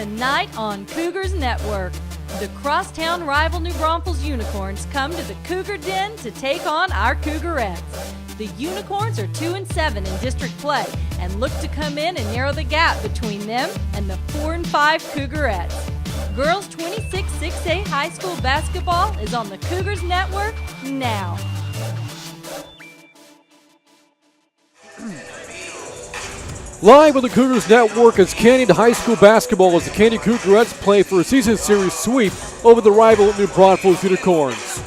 Tonight on Cougars Network, the crosstown rival New Braunfels Unicorns come to the Cougar Den to take on our Cougarettes. The Unicorns are 2-7 in district play and look to come in and narrow the gap between them and the 4-5 Cougarettes. Girls 26 6A high school basketball is on the Cougars Network now. Live on the Cougars Network is Canyon High School basketball as the Canyon Cougarettes play for a season series sweep over the rival New Braunfels Unicorns.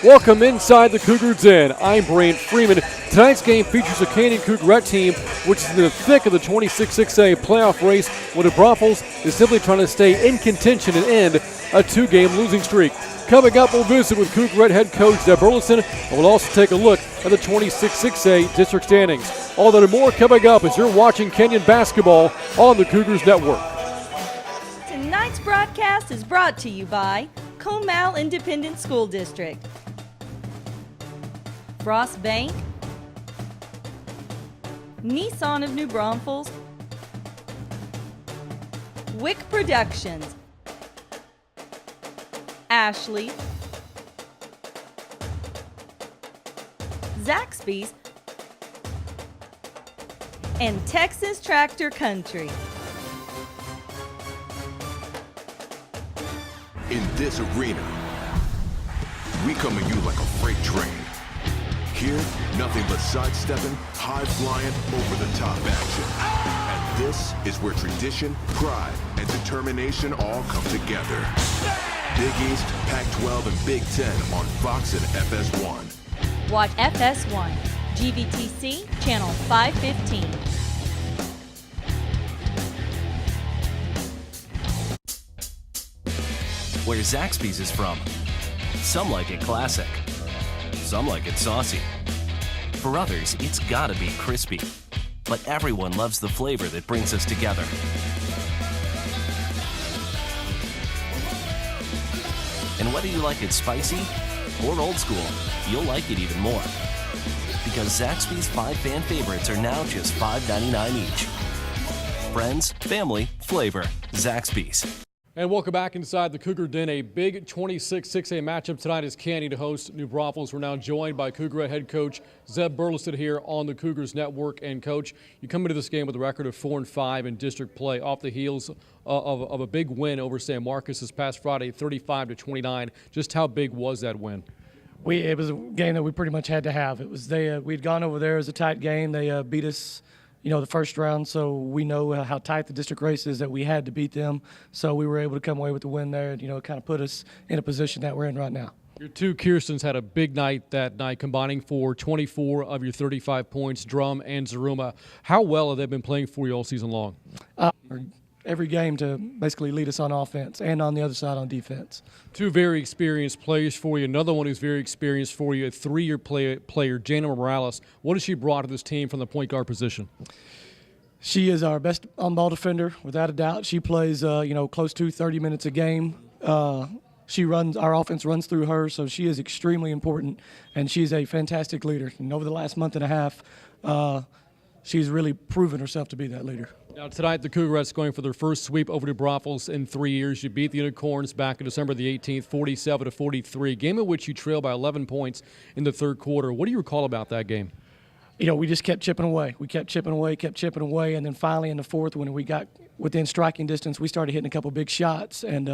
Welcome inside the Cougar Den. I'm Brain Freeman. Tonight's game features a Canyon Cougarette team which is in the thick of the 26 6A playoff race, where New Braunfels is simply trying to stay in contention and end a two-game losing streak. Coming up, we'll visit with Cougarette head coach Zeb Burleson, and we'll also take a look at the 26 6A district standings. All that and more coming up as you're watching Canyon basketball on the Cougars Network. Tonight's broadcast is brought to you by Comal Independent School District, Frost Bank, Nissan of New Braunfels, Wick Productions, Ashley, Zaxby's, and Texas Tractor Country. In this arena, we come at you like a freight train. Here, nothing but sidestepping, high-flying, over-the-top action. And this is where tradition, pride, and determination all come together. Big East, Pac-12, and Big Ten on Fox and FS1. Watch FS1, GVTC, Channel 515. Where Zaxby's is from. Some like it classic. Some like it saucy. For others, it's gotta be crispy. But everyone loves the flavor that brings us together. And whether you like it spicy or old school, you'll like it even more. Because Zaxby's 5 fan favorites are now just $5.99 each. Friends, family, flavor. Zaxby's. And welcome back inside the Cougar Den. A big 26 6A matchup tonight as Canyon to host New Braunfels. We're now joined by Cougarette head coach Zeb Burleson here on the Cougars Network. And coach, you come into this game with a record of 4-5 in district play, off the heels of a big win over San Marcos this past Friday, 35-29. Just how big was that win? It was a game that we pretty much had to have. It was we'd gone over there as a tight game. They beat us, the first round, so we know how tight the district race is, that we had to beat them. So we were able to come away with the win there. It kind of put us in a position that we're in right now. Your two Kirstens had a big night that night, combining for 24 of your 35 points, Drum and Zaruma. How well have they been playing for you all season long? Every game to basically lead us on offense and on the other side on defense. Two very experienced players for you. Another one who's very experienced for you, a 3-year player, Jana Morales. What has she brought to this team from the point guard position? She is our best on-ball defender, without a doubt. She plays, close to 30 minutes a game. Our offense runs through her, so she is extremely important, and she's a fantastic leader. And over the last month and a half, she's really proven herself to be that leader. Now tonight, the Cougarettes going for their first sweep over New Braunfels in 3 years. You beat the Unicorns back on December the 18th, 47-43, game in which you trailed by 11 points in the third quarter. What do you recall about that game? We just kept chipping away. We kept chipping away, and then finally in the fourth, when we got within striking distance, we started hitting a couple big shots, and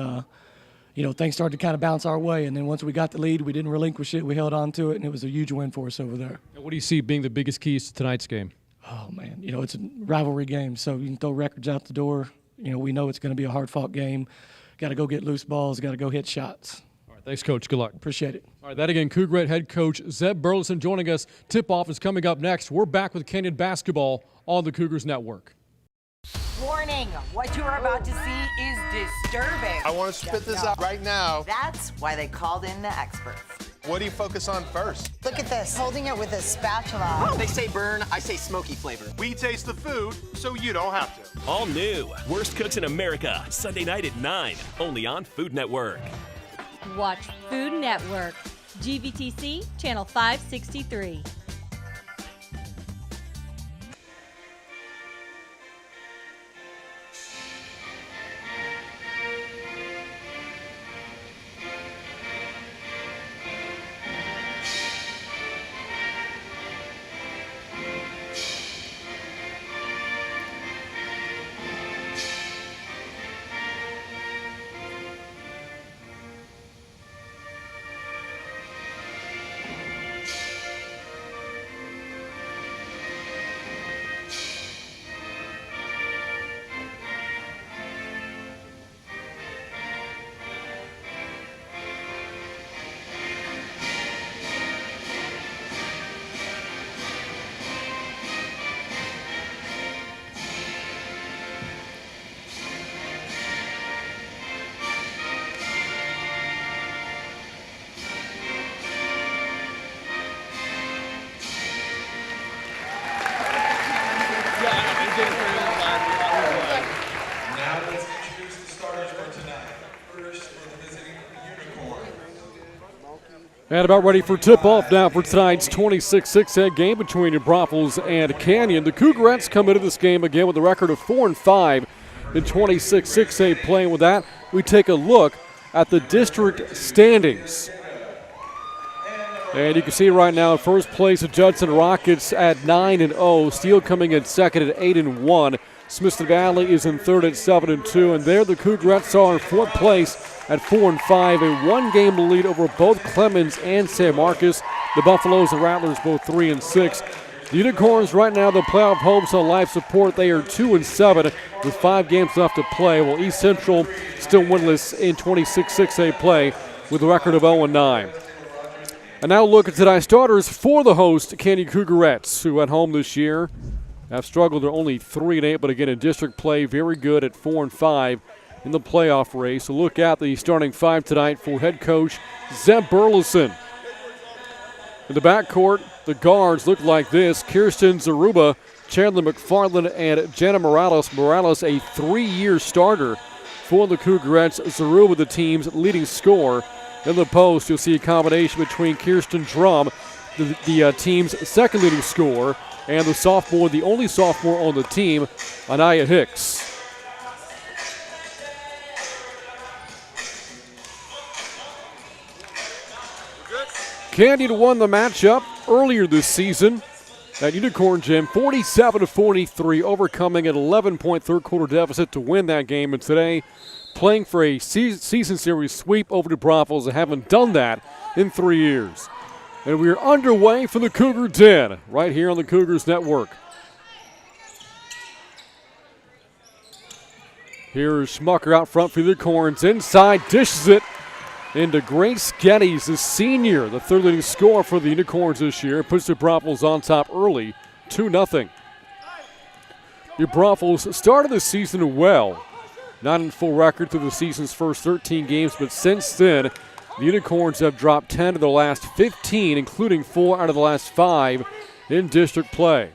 things started to kind of bounce our way. And then once we got the lead, we didn't relinquish it. We held on to it, and it was a huge win for us over there. And what do you see being the biggest keys to tonight's game? Oh, man, it's a rivalry game, so you can throw records out the door. We know it's going to be a hard-fought game. Got to go get loose balls, got to go hit shots. All right, thanks, Coach. Good luck. Appreciate it. All right, that again, Cougarette head coach Zeb Burleson joining us. Tip-off is coming up next. We're back with Canyon basketball on the Cougars Network. Warning, what you are about to see is disturbing. I want to spit this out right now. That's why they called in the experts. What do you focus on first? Look at this, holding it with a spatula. They say burn, I say smoky flavor. We taste the food, so you don't have to. All new, Worst Cooks in America, Sunday night at 9, only on Food Network. Watch Food Network, GVTC, Channel 563. And about ready for tip-off now for tonight's 26-6A game between New Braunfels and Canyon. The Cougarettes come into this game again with a record of 4-5 in 26-6A play. With that, we take a look at the district standings. And you can see right now in first place the Judson Rockets at 9-0. Steele coming in second at 8-1. Smithson Valley is in third at 7-2. And there the Cougarettes are in fourth place at 4-5, a one-game lead over both Clemens and San Marcos. The Buffaloes and Rattlers both 3-6. The Unicorns right now the playoff hopes on life support. They are 2-7 with 5 games left to play. While East Central still winless in 26-6A play with a record of 0-9. And now look at tonight's starters for the host Canyon Cougarettes, who at home this year have struggled. They're only 3-8, but again in district play very good at 4-5. In the playoff race. So look at the starting 5 tonight for head coach Zeb Burleson. In the backcourt, the guards look like this: Kirsten Zaruba, Chandler McFarland, and Jenna Morales. Morales, a 3-year starter for the Cougarettes. Zaruba, the team's leading scorer. In the post, you'll see a combination between Kirsten Drum, the team's second leading scorer, and the sophomore, the only sophomore on the team, Anaya Hicks. Canyon won the matchup earlier this season at Unicorn Gym, 47-43, overcoming an 11-point third-quarter deficit to win that game. And today, playing for a season series sweep over to Braunfels. They haven't done that in 3 years. And we are underway for the Cougar Den right here on the Cougars Network. Here's Schmucker out front for the Unicorns. Inside, dishes it into Grace Geddes, the senior, the third leading scorer for the Unicorns this year. Puts the Braunfels on top early, 2-0. New Braunfels started the season well. Not in full record through the season's first 13 games, but since then, the Unicorns have dropped 10 of their last 15, including 4 out of the last 5 in district play.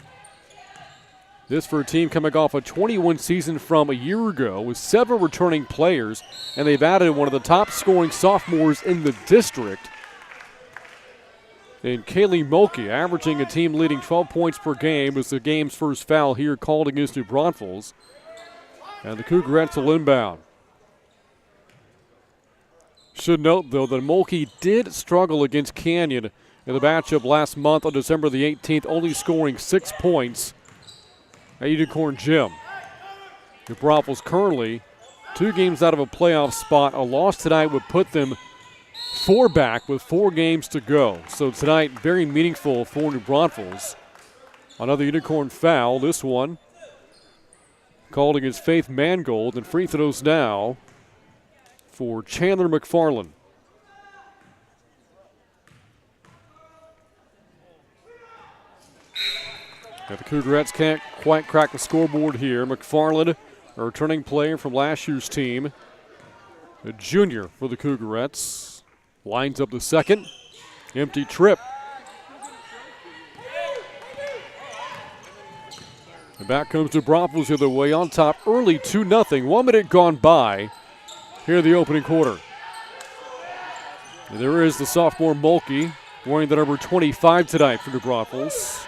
This for a team coming off a 21 season from a year ago with 7 returning players, and they've added one of the top scoring sophomores in the district in Kaylee Mulkey, averaging a team leading 12 points per game, as the game's first foul here called against New Braunfels. And the Cougarettes will inbound. Should note, though, that Mulkey did struggle against Canyon in the matchup last month on December the 18th, only scoring 6 points at Unicorn Gym. The Braunfels currently 2 games out of a playoff spot. A loss tonight would put them 4 back with 4 games to go. So tonight, very meaningful for New Braunfels. Another Unicorn foul, this one called against Faith Mangold, and free throws now for Chandler McFarland. And the Cougarettes can't quite crack the scoreboard here. McFarland, a returning player from last year's team, a junior for the Cougarettes, lines up the second. Empty trip. And back comes the Braunfels the other way on top early, 2-0. 1 minute gone by here in the opening quarter. And there is the sophomore Mulkey wearing the number 25 tonight for the Braunfels.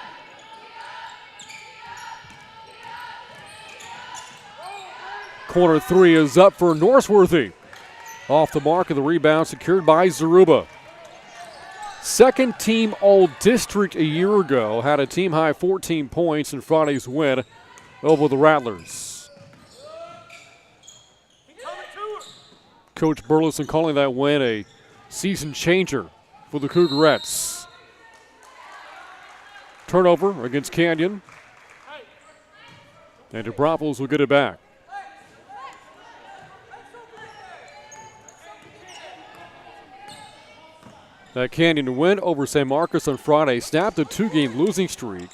Corner 3 is up for Northworthy. Off the mark of the rebound, secured by Zaruba. Second team All-District a year ago, had a team-high 14 points in Friday's win over the Rattlers. Coach Burleson calling that win a season changer for the Cougarettes. Turnover against Canyon. And the Braunfels will get it back. That Canyon win over San Marcos on Friday snapped a 2-game losing streak.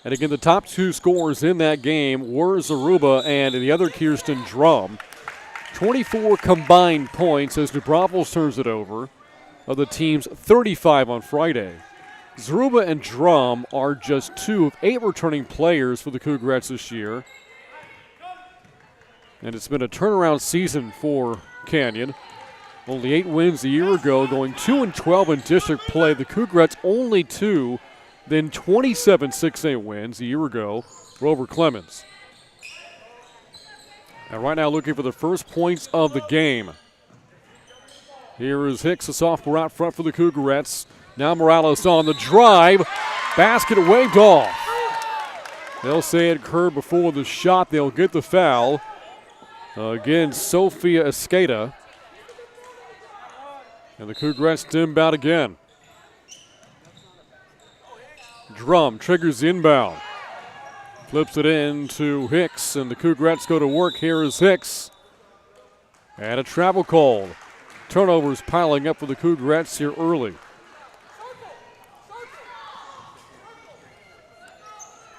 And again, the top 2 scorers in that game were Zaruba and the other Kirsten Drum. 24 combined points as New Braunfels turns it over of the team's 35 on Friday. Zaruba and Drum are just 2 of 8 returning players for the Cougarettes this year. And it's been a turnaround season for Canyon. Only 8 wins a year ago, going 2-12 in district play. The Cougarettes only 2, then 27 6A wins a year ago for over Clemens. And right now looking for the first points of the game. Here is Hicks, a sophomore out front for the Cougarettes. Now Morales on the drive. Basket waved off. They'll say it occurred before the shot. They'll get the foul. Again, Sophia Escada. And the Cougarettes inbound again. Drum triggers the inbound. Flips it in to Hicks, and the Cougarettes go to work. Here is Hicks. And a travel call. Turnovers piling up for the Cougarettes here early.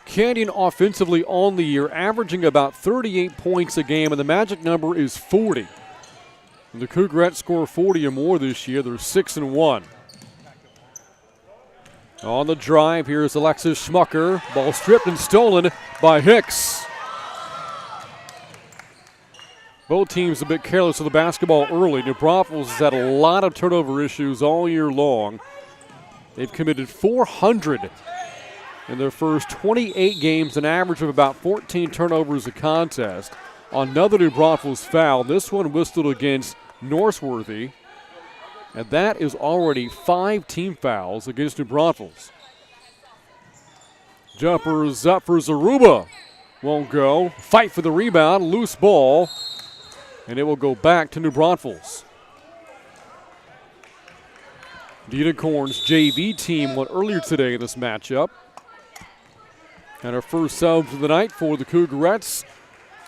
Canyon offensively on the year, averaging about 38 points a game, and the magic number is 40. And the Cougarettes score 40 or more this year. They're 6-1. On the drive, here's Alexis Schmucker. Ball stripped and stolen by Hicks. Both teams a bit careless of the basketball early. New Braunfels has had a lot of turnover issues all year long. They've committed 400 in their first 28 games, an average of about 14 turnovers a contest. Another New Braunfels foul. This one whistled against Norseworthy. And that is already 5 team fouls against New Braunfels. Jumpers up for Zaruba. Won't go. Fight for the rebound. Loose ball. And it will go back to New Braunfels. The Unicorns JV team won earlier today in this matchup. And our first subs of the night for the Cougarettes.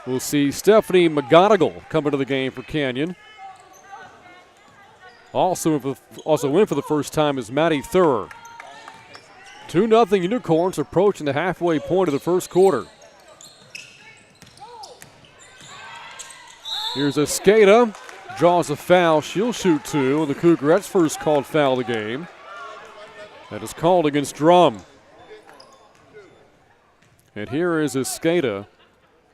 We'll see Stephanie McGonigal come into the game for Canyon. Also in for the first time is Maddie Thurr. 2-0 Unicorns approaching the halfway point of the first quarter. Here's Escada. Draws a foul. She'll shoot 2. And the Cougarettes' first called foul of the game. That is called against Drum. And here is Escada,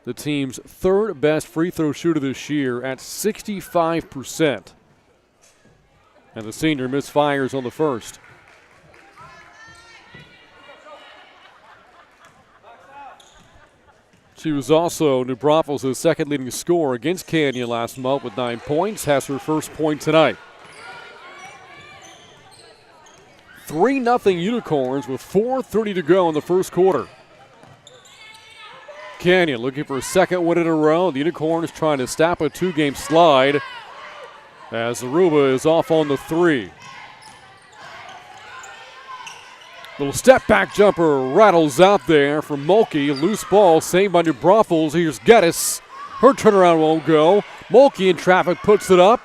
the team's third best free throw shooter this year at 65%. And the senior misfires on the first. She was also New Braunfels' second leading scorer against Canyon last month with 9 points. Has her first point tonight. 3-0 Unicorns with 4:30 to go in the first quarter. Canyon looking for a second win in a row. The Unicorns trying to stop a 2-game slide as Zaruba is off on the 3. Little step back jumper rattles out there from Mulkey. Loose ball saved by New Braunfels. Here's Geddes. Her turnaround won't go. Mulkey in traffic puts it up.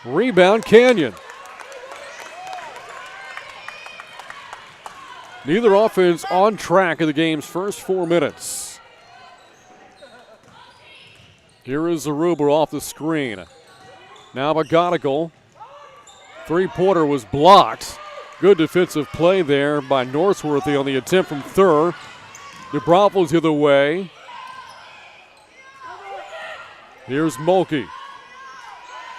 Rebound Canyon. Neither offense on track in the game's first 4 minutes. Here is Zaruba off the screen. Now McGonigal. 3-pointer was blocked. Good defensive play there by Norseworthy on the attempt from Thurr. New Braunfels the other way. Here's Mulkey.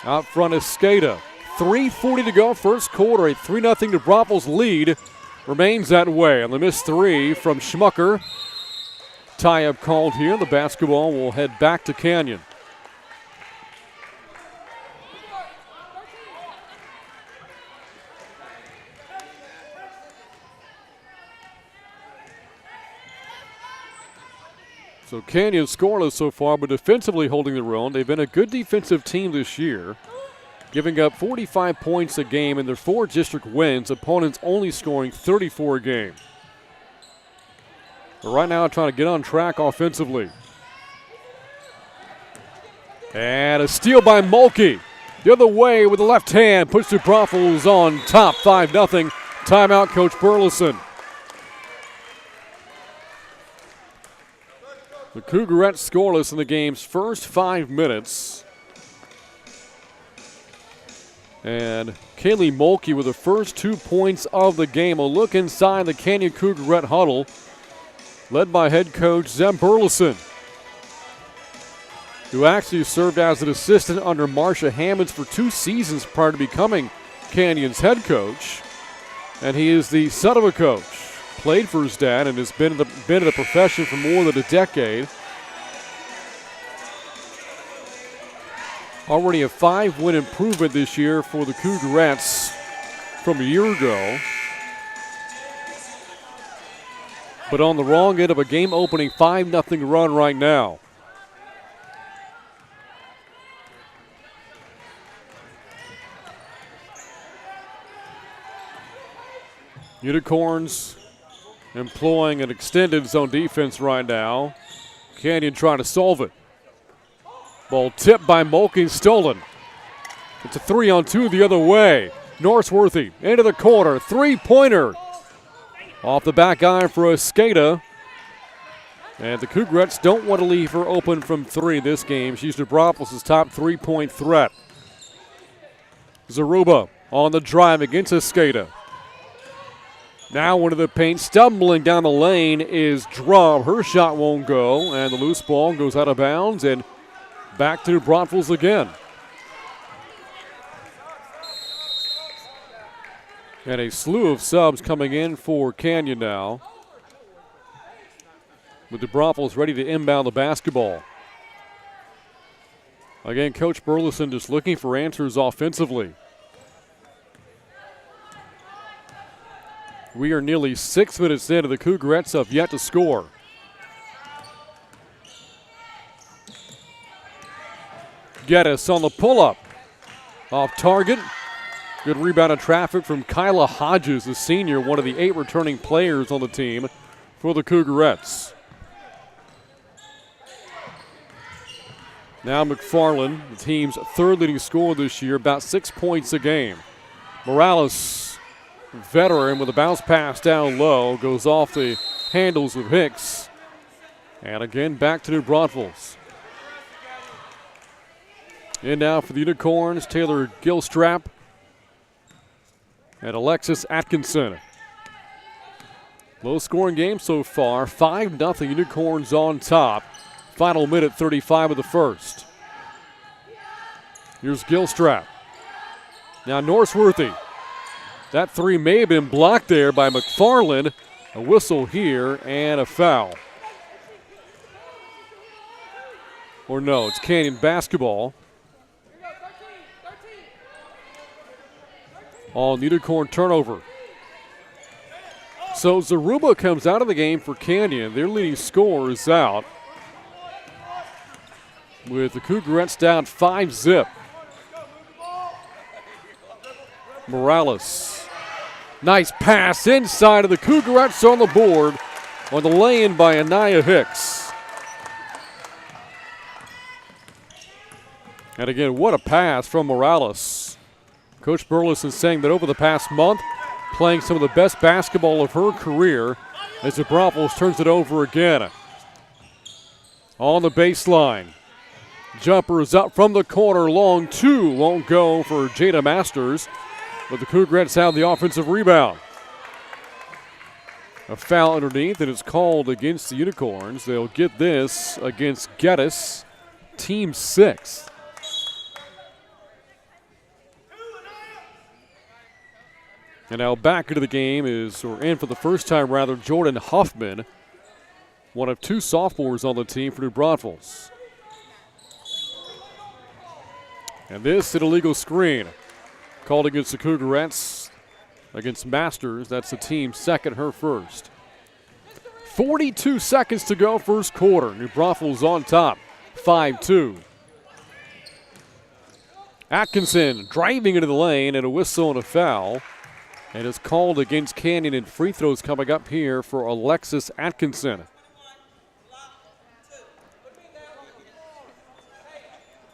Out front is Escada. 3:40 to go, first quarter. A 3-0 New Braunfels lead remains that way. On the missed 3 from Schmucker. Tie-up called here. The basketball will head back to Canyon. So Canyon scoreless so far, but defensively holding their own. They've been a good defensive team this year, giving up 45 points a game in their 4 district wins. Opponents only scoring 34 a game. But right now trying to get on track offensively. And a steal by Mulkey. The other way with the left hand. Puts the Braunfels on top, 5-0. Timeout, Coach Burleson. The Cougarettes scoreless in the game's first 5 minutes. And Kaylee Mulkey with the first 2 points of the game. A look inside the Canyon Cougarette huddle, led by head coach Zem Burleson. who actually served as an assistant under Marsha Hammonds for 2 seasons prior to becoming Canyon's head coach. And he is the son of a coach. Played for his dad and has been in the profession for more than a decade. Already a 5-win improvement this year for the Cougarettes from a year ago. But on the wrong end of a game-opening 5-0 run right now. Unicorns employing an extended zone defense right now. Canyon trying to solve it. Ball tipped by Mulkey, stolen. It's a 3-on-2 the other way. Northworthy into the corner, 3-pointer. Off the back iron for Escada. And the Cougarettes don't want to leave her open from 3 this game. She's Braunfels' top 3-point threat. Zaruba on the drive against Escada. Now into the paint, stumbling down the lane is Drum. Her shot won't go, and the loose ball goes out of bounds and back to Braunfels again. And a slew of subs coming in for Canyon now, with the Braunfels ready to inbound the basketball. Again, Coach Burleson just looking for answers offensively. We are nearly 6 minutes in, and the Cougarettes have yet to score. Geddes on the pull-up. Off target. Good rebound of traffic from Kyla Hodges, the senior, one of the 8 returning players on the team for the Cougarettes. Now McFarland, the team's 3rd leading scorer this year, about 6 points a game. Morales, veteran, with a bounce pass down low, goes off the handles of Hicks. And again, back to New Braunfels. In now for the Unicorns, Taylor Gilstrap and Alexis Atkinson. Low scoring game so far, 5-0 Unicorns on top. Final minute 35 of the first. Here's Gilstrap. Now Northworthy. That 3 may have been blocked there by McFarland. A whistle here and a foul. Or no, it's Canyon basketball. On Unicorn turnover. So Zaruba comes out of the game for Canyon. Their leading scorer is out, with the Cougarettes down 5-zip. Morales. Nice pass inside of the Cougarettes on the board on the lay-in by Anaya Hicks. And again, what a pass from Morales. Coach Burleson saying that over the past month, playing some of the best basketball of her career, as the Braunfels turns it over again. On the baseline. Jumper is up from the corner, long 2, won't go for Jada Masters, but the Cougarettes have the offensive rebound. A foul underneath, and it's called against the Unicorns. They'll get this against Geddes, team 6. And now back into the game in for the first time rather, Jordan Huffman, one of 2 sophomores on the team for New Braunfels. And this an illegal screen called against the Cougarettes, against Masters. That's the team's second, her first. 42 seconds to go, first quarter. New Braunfels on top, 5-2. Atkinson driving into the lane, and a whistle and a foul. And it's called against Canyon, and free throws coming up here for Alexis Atkinson.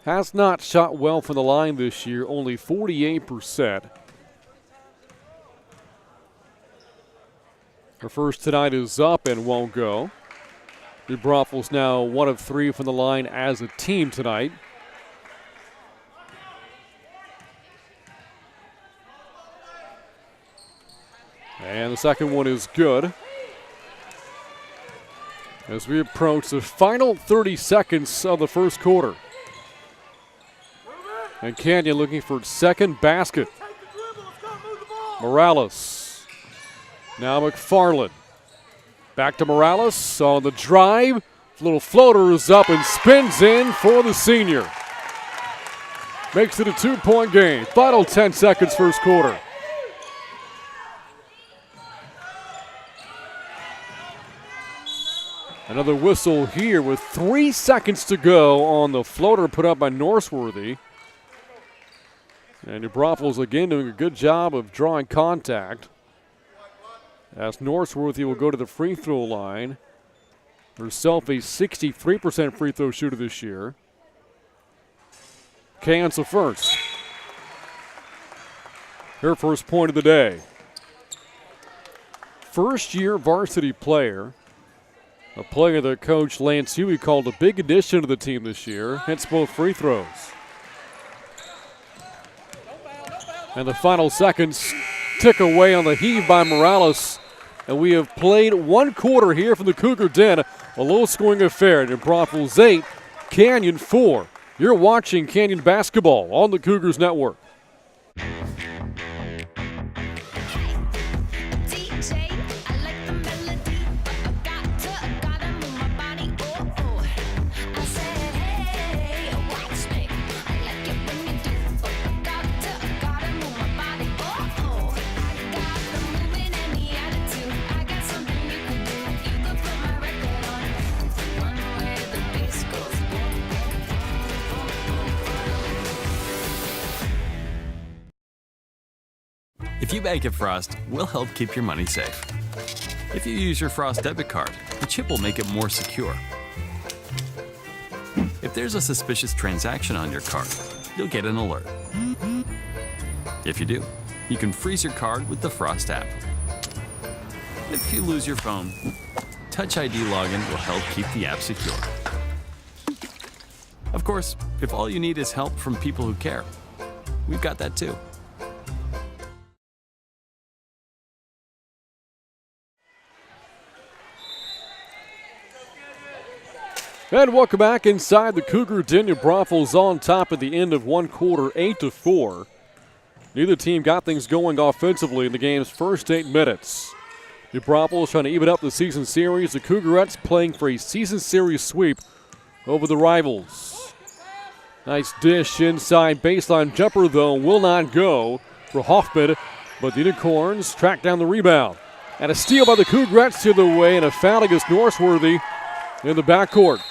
Has not shot well from the line this year, only 48%. Her first tonight is up and won't go. New Braunfels now 1 of 3 from the line as a team tonight. And the second one is good. As we approach the final 30 seconds of the first quarter. And Canyon looking for its second basket. Morales. Now McFarland. Back to Morales on the drive. Little floater is up and spins in for the senior. Makes it a 2-point game. Final 10 seconds first quarter. Another whistle here with 3 seconds to go on the floater put up by Northworthy. And New Braunfels again doing a good job of drawing contact. As Northworthy will go to the free throw line. Herself a 63% free throw shooter this year. Cans the first. Her first point of the day. First year varsity player. A player that Coach Lance Huey called a big addition to the team this year. Hits both free throws. And the final seconds tick away on the heave by Morales. And we have played 1 quarter here from the Cougar Den. A low-scoring affair. New Braunfels 8, Canyon 4. You're watching Canyon basketball on the Cougars Network. If you bank at Frost, we'll help keep your money safe. If you use your Frost debit card, the chip will make it more secure. If there's a suspicious transaction on your card, you'll get an alert. If you do, you can freeze your card with the Frost app. If you lose your phone, Touch ID login will help keep the app secure. Of course, if all you need is help from people who care, we've got that too. And welcome back inside the Cougar Den. New Braunfels on top at the end of one quarter, 8-4. Neither team got things going offensively in the game's first 8 minutes. New Braunfels trying to even up the season series. The Cougarettes playing for a season series sweep over the rivals. Nice dish inside baseline jumper, though, will not go for Hoffman, but the Unicorns track down the rebound. And a steal by the Cougarettes the other way, and a foul against Northworthy in the backcourt.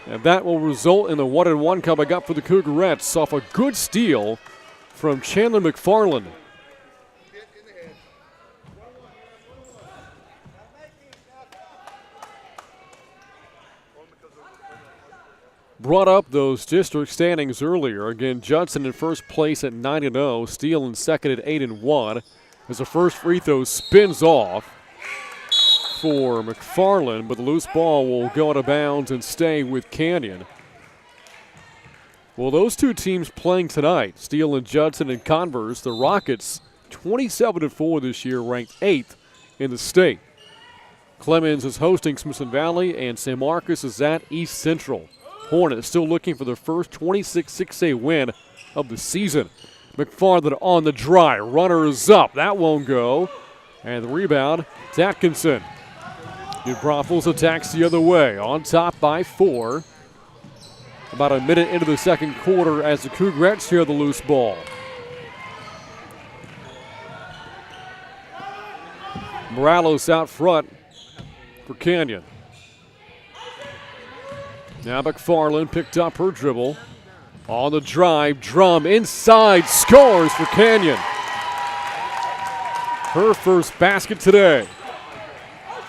And that will result in the 1-and-1 coming up for the Cougarettes off a good steal from Chandler McFarland. Brought up those district standings earlier. Again, Judson in first place at 9-0. Steele in second at 8-1. As the first free throw spins off for McFarland, but the loose ball will go out of bounds and stay with Canyon. Well, those two teams playing tonight, Steele and Judson and Converse, the Rockets 27-4 this year, ranked 8th in the state. Clemens is hosting Smithson Valley, and San Marcos is at East Central. Hornets still looking for their first 26-6A win of the season. McFarland on the drive. Runner is up. That won't go. And the rebound, it's Atkinson. New Braunfels attacks the other way. On top by 4. About a minute into the second quarter as the Cougarettes share the loose ball. Morales out front for Canyon. Now McFarland picked up her dribble. On the drive, Drum inside, scores for Canyon. Her first basket today.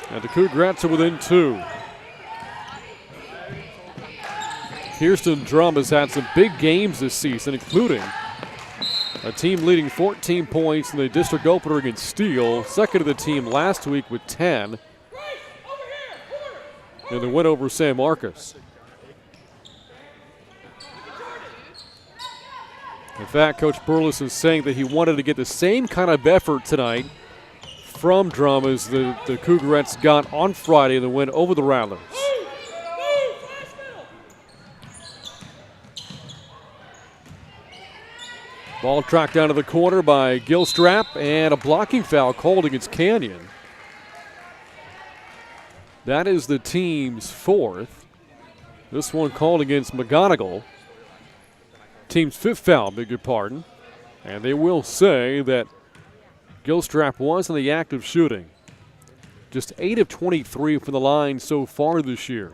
And the Cougarettes are within 2. Kirsten Drum has had some big games this season, including a team leading 14 points in the district opener against Steele. Second of the team last week with 10. And the win over San Marcos. In fact, Coach Burles is saying that he wanted to get the same kind of effort tonight from Drum as the Cougarettes got on Friday in the win over the Rattlers. Ball tracked down to the corner by Gilstrap, and a blocking foul called against Canyon. That is the team's fourth. This one called against McGonigal. Team's fifth foul, beg your pardon. And they will say that Gilstrap was in the act of shooting. Just 8 of 23 from the line so far this year.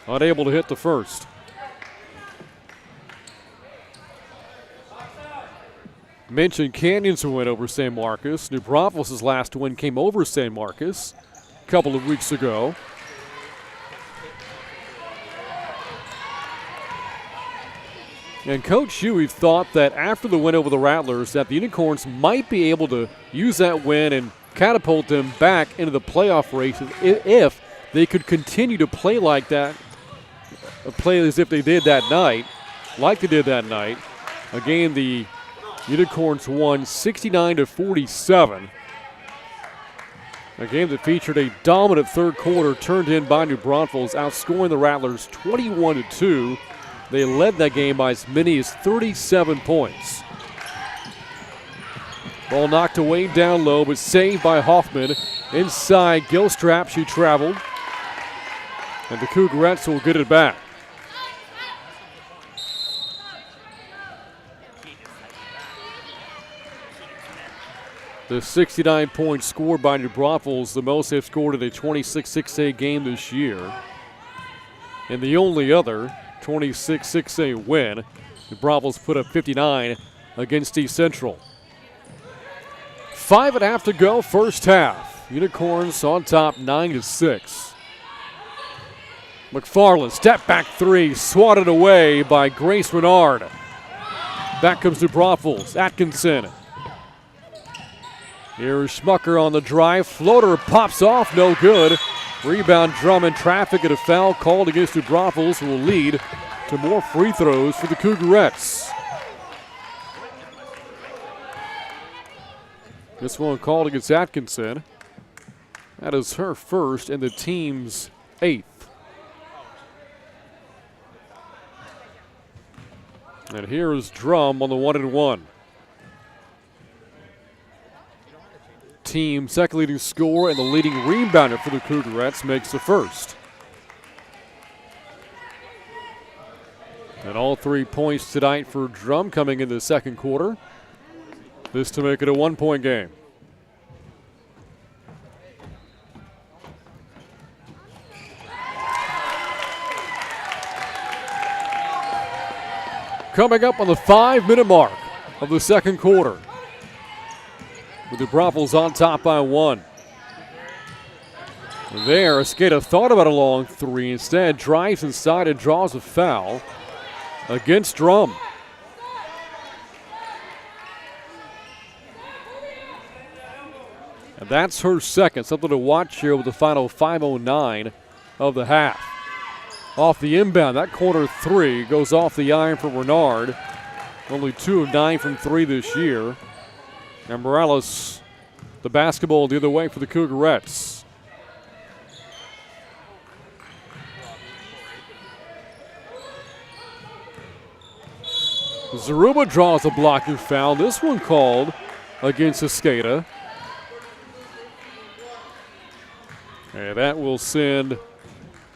Unable to hit the first. Mentioned Canyon's win over San Marcos. New Braunfels' last win came over San Marcos a couple of weeks ago. And Coach Huey thought that after the win over the Rattlers that the Unicorns might be able to use that win and catapult them back into the playoff race if they could continue to play like that, play as if they did that night, like they did that night. Again, the Unicorns won 69-47. A game that featured a dominant third quarter turned in by New Braunfels, outscoring the Rattlers 21-2. They led that game by as many as 37 points. Ball knocked away down low, but saved by Hoffman. Inside Gilstrap, she traveled. And the Cougarettes will get it back. The 69-point score by New Braunfels, the most they've scored in a 26-6A game this year. And the only other 26-6A win, New Braunfels put up 59 against East Central. 5.5 to go, first half. Unicorns on top 9-6. McFarland, step back three, swatted away by Grace Renard. Back comes New Braunfels, Atkinson. Here's Schmucker on the drive. Floater pops off, no good. Rebound Drum in traffic and a foul called against New Braunfels, who will lead to more free throws for the Cougarettes. This one called against Atkinson. That is her first and the team's 8th. And here is Drum on the 1-and-1. Team second leading scorer and the leading rebounder for the Cougarettes makes the first. And all 3 points tonight for Drum coming in the second quarter. This to make it a 1-point game. Coming up on the 5-minute mark of the second quarter, with the Braunfels on top by 1. There, Escada thought about a long three. Instead, drives inside and draws a foul against Drum. And that's her second. Something to watch here with the final 5:09 of the half. Off the inbound, that corner three goes off the iron for Renard. Only 2 of 9 from 3 this year. And Morales, the basketball the other way for the Cougarettes. Zaruba draws a blocking foul. This one called against Escada. And that will send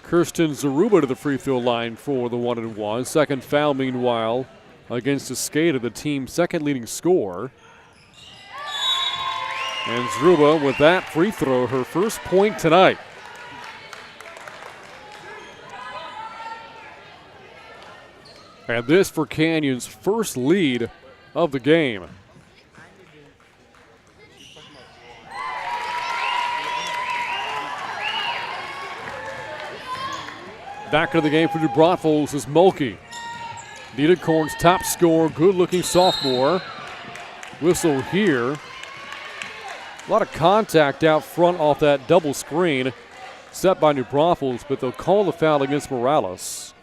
Kirsten Zaruba to the free throw line for the 1-and-1. Second foul, meanwhile, against Escada, the team's second leading scorer. And Zaruba with that free throw, her first point tonight. And this for Canyon's first lead of the game. Back into the game for New Braunfels is Mulkey. The Unicorns' top scorer, good-looking sophomore. Whistle here. A lot of contact out front off that double screen set by New Braunfels, but they'll call the foul against Morales.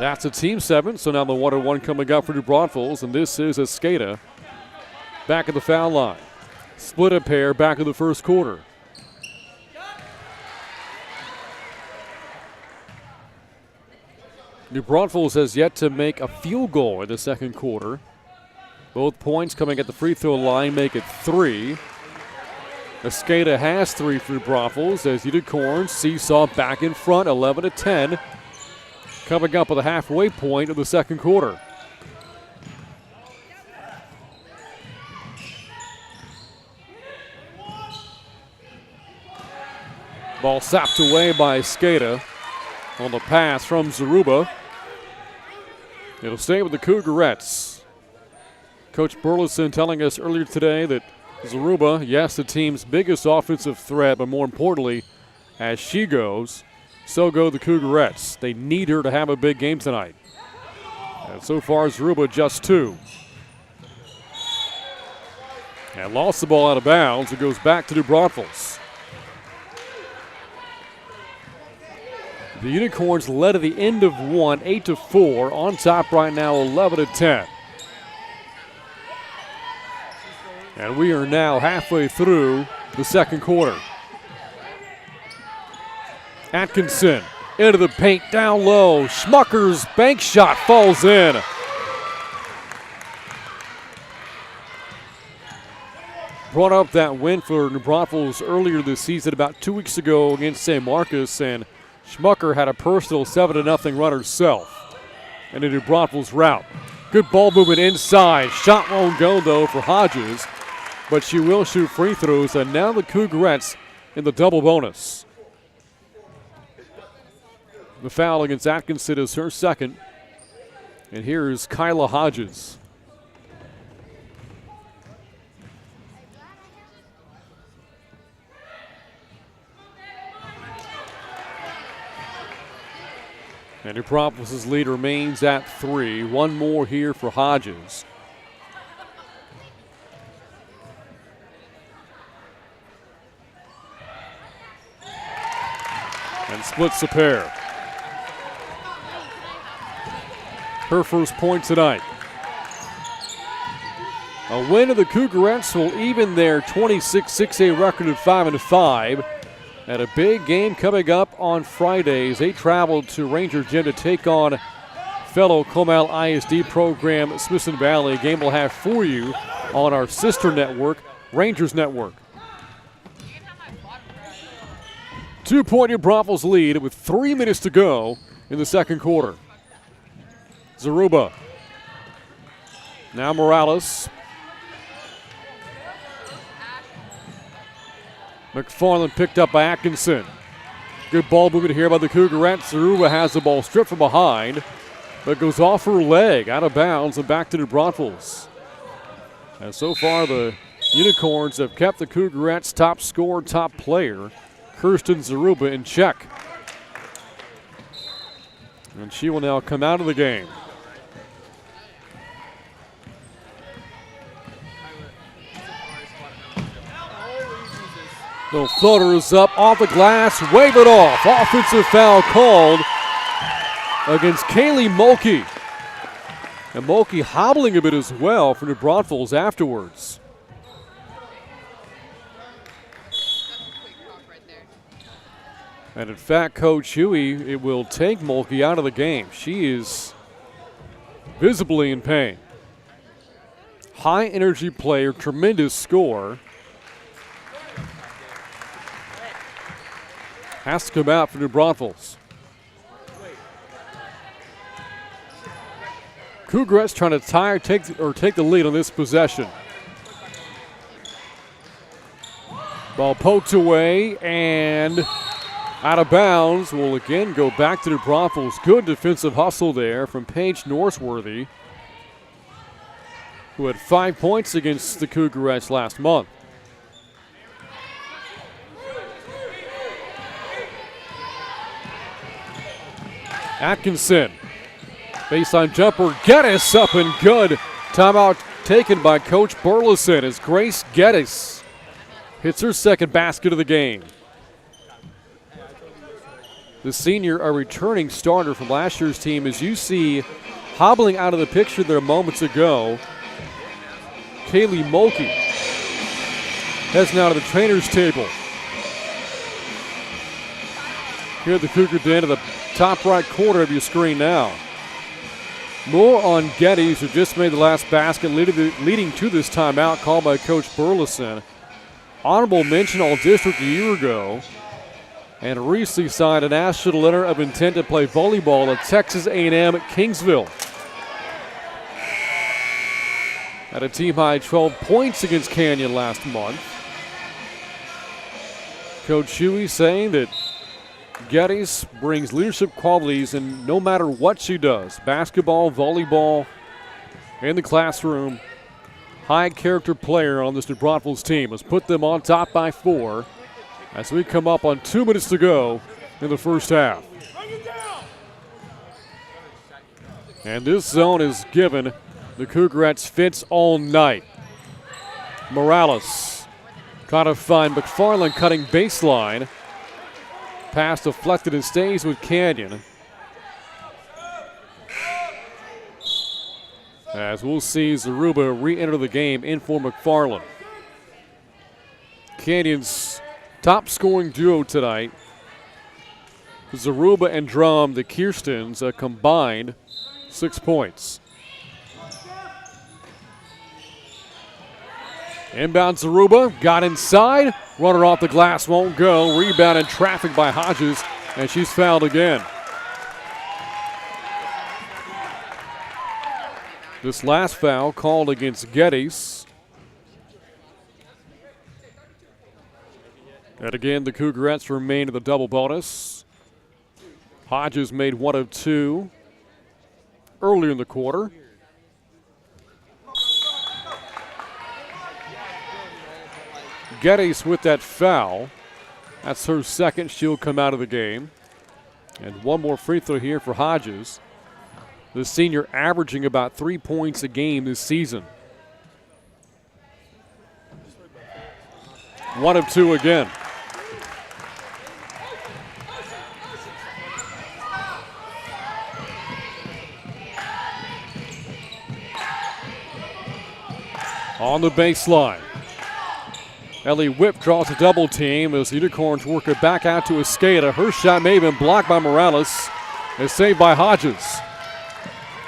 That's a team 7, so now the 1-and-1 coming up for New Braunfels, and this is Escada back at the foul line. Split a pair back in the first quarter. New Braunfels has yet to make a field goal in the second quarter. Both points coming at the free throw line make it 3. Escada has 3 for New Braunfels as Unicorns seesaw back in front, 11-10. Coming up at the halfway point of the second quarter. Ball sapped away by Escada on the pass from Zaruba. It'll stay with the Cougarettes. Coach Burleson telling us earlier today that Zaruba, yes, the team's biggest offensive threat, but more importantly, as she goes, so go the Cougarettes. They need her to have a big game tonight. And so far, Zaruba just 2. And lost the ball out of bounds. It goes back to New Braunfels. The Unicorns led at the end of one, 8-4. On top right now, 11-10. And we are now halfway through the second quarter. Atkinson into the paint, down low. Schmucker's bank shot falls in. Brought up that win for New Braunfels earlier this season, about 2 weeks ago against St. Marcus, and Schmucker had a personal 7-0 run herself. And a New Braunfels route. Good ball movement inside. Shot won't go, though, for Hodges, but she will shoot free throws, and now the Cougarettes in the double bonus. The foul against Atkinson is her second. And here is Kyla Hodges. And New Braunfels' lead remains at 3. One more here for Hodges. And splits the pair. Her first point tonight. A win of the Cougarettes will even their 26-6A record at 5-5. And a big game coming up on Fridays. They travel to Ranger Gym to take on fellow Comal ISD program Smithson Valley. A game we'll have for you on our sister network, Rangers Network. 2-point New Braunfels lead with 3 minutes to go in the second quarter. Zaruba. Now Morales. McFarland picked up by Atkinson. Good ball movement here by the Cougarettes. Zaruba has the ball stripped from behind, but goes off her leg, out of bounds, and back to New Braunfels. And so far, the Unicorns have kept the Cougarettes' top scorer, top player, Kirsten Zaruba, in check. And she will now come out of the game. The floater is up off the glass, wave it off. Offensive foul called against Kaylee Mulkey. And Mulkey hobbling a bit as well for New Braunfels afterwards. And in fact, Coach Huey, it will take Mulkey out of the game. She is visibly in pain. High energy player, tremendous scorer. Has to come out for New Braunfels. Cougarettes trying to take the lead on this possession. Ball poked away and out of bounds. Will again go back to New Braunfels. Good defensive hustle there from Paige Northworthy, who had 5 points against the Cougarettes last month. Atkinson, baseline jumper, Geddes up and good. Timeout taken by Coach Burleson as Grace Geddes hits her second basket of the game. The senior, a returning starter from last year's team, as you see hobbling out of the picture there moments ago. Kaylee Mulkey heads now to the trainer's table. Here at the Cougar Den of the top right corner of your screen now. More on Geddes, who just made the last basket, leading to this timeout called by Coach Burleson. Honorable mention All-District a year ago, and recently signed a national letter of intent to play volleyball at Texas A&M at Kingsville. Had a team-high 12 points against Canyon last month. Coach Huey saying that Geddes brings leadership qualities in no matter what she does. Basketball, volleyball, in the classroom. High character player on this New Braunfels team. Let's put them on top by 4 as we come up on 2 minutes to go in the first half. And this zone is given the Cougarettes fits all night. Morales trying to find McFarland cutting baseline. Pass deflected and stays with Canyon. As we'll see Zaruba re-enter the game in for McFarland. Canyon's top scoring duo tonight. Zaruba and Drum, the Kirstens, combined 6 points. Inbound Zaruba, got inside. Runner off the glass, won't go. Rebound in traffic by Hodges, and she's fouled again. This last foul called against Geddes. And again, the Cougarettes remain in the double bonus. Hodges made 1 of 2 earlier in the quarter. Geddes with that foul. That's her second. She'll come out of the game. And one more free throw here for Hodges. The senior averaging about 3 points a game this season. 1 of 2 again. On the baseline. Ellie Whip draws a double team as the Unicorns work it back out to Escada. Her shot may have been blocked by Morales. It's saved by Hodges.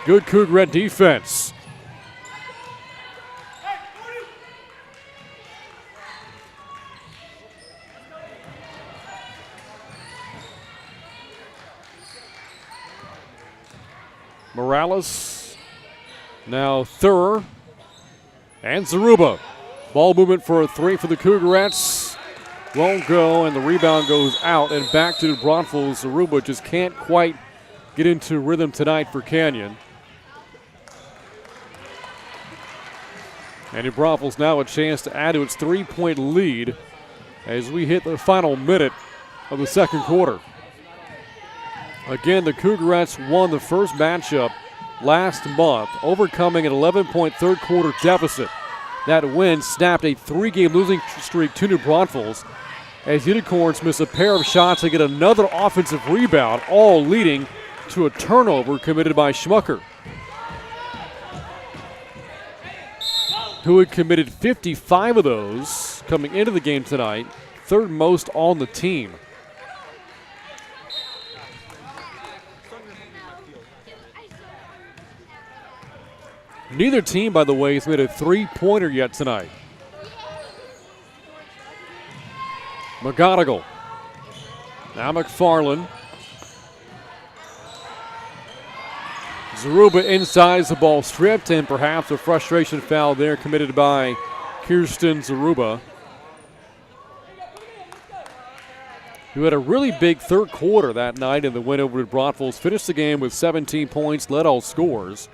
Good Cougarette defense. Morales, now Thur, and Zaruba. Ball movement for a 3 for the Cougarettes. Won't go, and the rebound goes out and back to Braunfels. Zaruba just can't quite get into rhythm tonight for Canyon. And New Braunfels now a chance to add to its 3-point lead as we hit the final minute of the second quarter. Again, the Cougarettes won the first matchup last month, overcoming an 11-point third quarter deficit. That win snapped a 3-game losing streak to New Braunfels as Unicorns miss a pair of shots to get another offensive rebound, all leading to a turnover committed by Schmucker, who had committed 55 of those coming into the game tonight, third most on the team. Neither team, by the way, has made a 3-pointer yet tonight. McGonigal. Now McFarland. Zaruba inside, the ball stripped, and perhaps a frustration foul there committed by Kirsten Zaruba, who had a really big third quarter that night in the win over to Braunfels. Finished the game with 17 points, led all scores.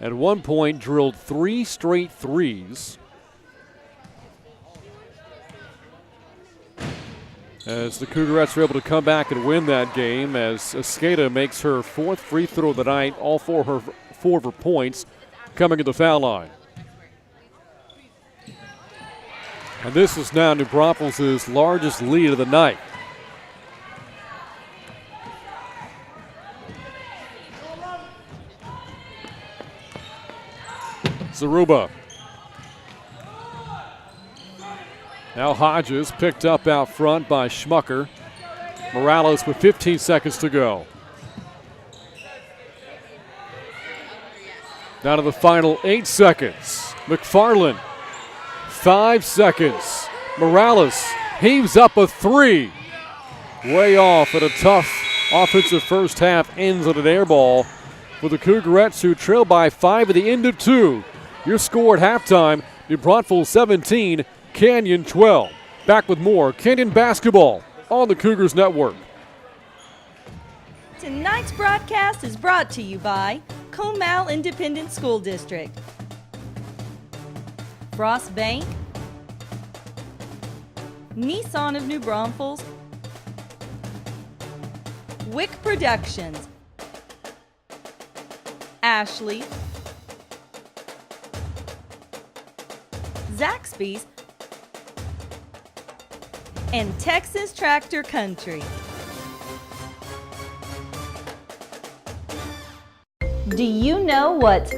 At one point, drilled 3 straight threes. As the Cougarettes were able to come back and win that game, as Escada makes her 4th free throw of the night, all 4 of her points coming to the foul line. And this is now New Braunfels' largest lead of the night. Zaruba. Now Hodges picked up out front by Schmucker. Morales with 15 seconds to go. Down to the final 8 seconds. McFarland, 5 seconds. Morales heaves up a 3. Way off, and a tough offensive first half ends on an air ball for the Cougarettes, who trail by 5 at the end of 2. Your score at halftime, New Braunfels 17, Canyon 12. Back with more Canyon basketball on the Cougars Network. Tonight's broadcast is brought to you by Comal Independent School District, Frost Bank, Nissan of New Braunfels, Wick Productions, Ashley, Zaxby's, and Texas Tractor Country. Do you know what's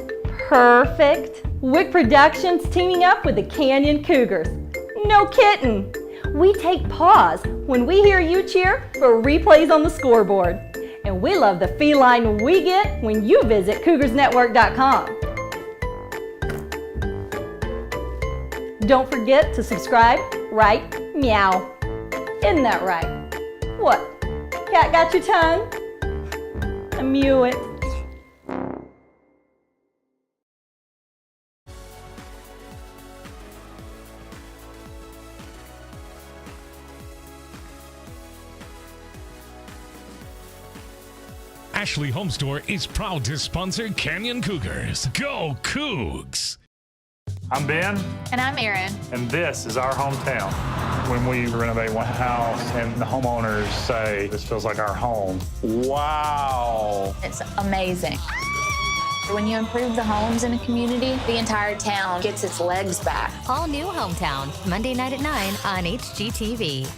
perfect? Wick Productions teaming up with the Canyon Cougars. No kidding. We take pause when we hear you cheer for replays on the scoreboard. And we love the feline we get when you visit cougarsnetwork.com. Don't forget to subscribe, right? Meow. Isn't that right? What? Cat got your tongue? Mew it. Ashley Home Store is proud to sponsor Canyon Cougars. Go Cougs! I'm Ben. And I'm Erin. And this is our hometown. When we renovate one house and the homeowners say, this feels like our home. Wow. It's amazing. When you improve the homes in a community, the entire town gets its legs back. All new Hometown, Monday night at 9 on HGTV.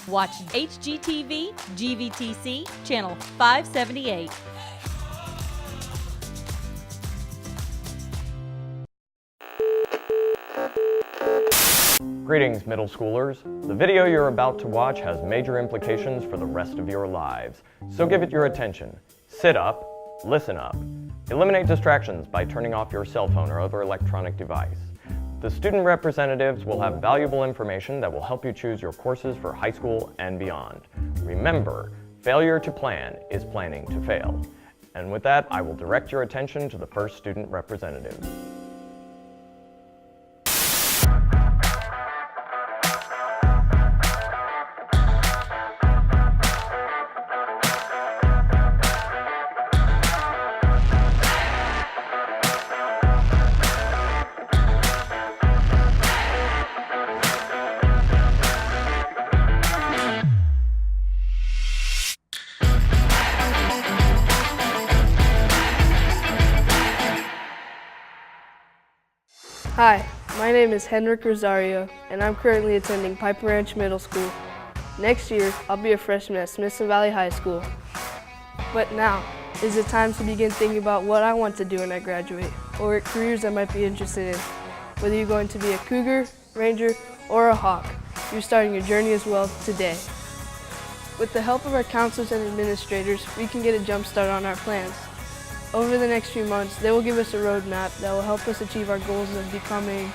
Watch HGTV, GVTC, channel 578. Greetings, middle schoolers. The video you're about to watch has major implications for the rest of your lives, so give it your attention. Sit up, listen up. Eliminate distractions by turning off your cell phone or other electronic device. The student representatives will have valuable information that will help you choose your courses for high school and beyond. Remember, failure to plan is planning to fail. And with that, I will direct your attention to the first student representative. Hi, my name is Henrik Rosario, and I'm currently attending Piper Ranch Middle School. Next year, I'll be a freshman at Smithson Valley High School. But now is the time to begin thinking about what I want to do when I graduate, or what careers I might be interested in. Whether you're going to be a Cougar, Ranger, or a Hawk, you're starting your journey as well today. With the help of our counselors and administrators, we can get a jump start on our plans. Over the next few months, they will give us a roadmap that will help us achieve our goals of becoming,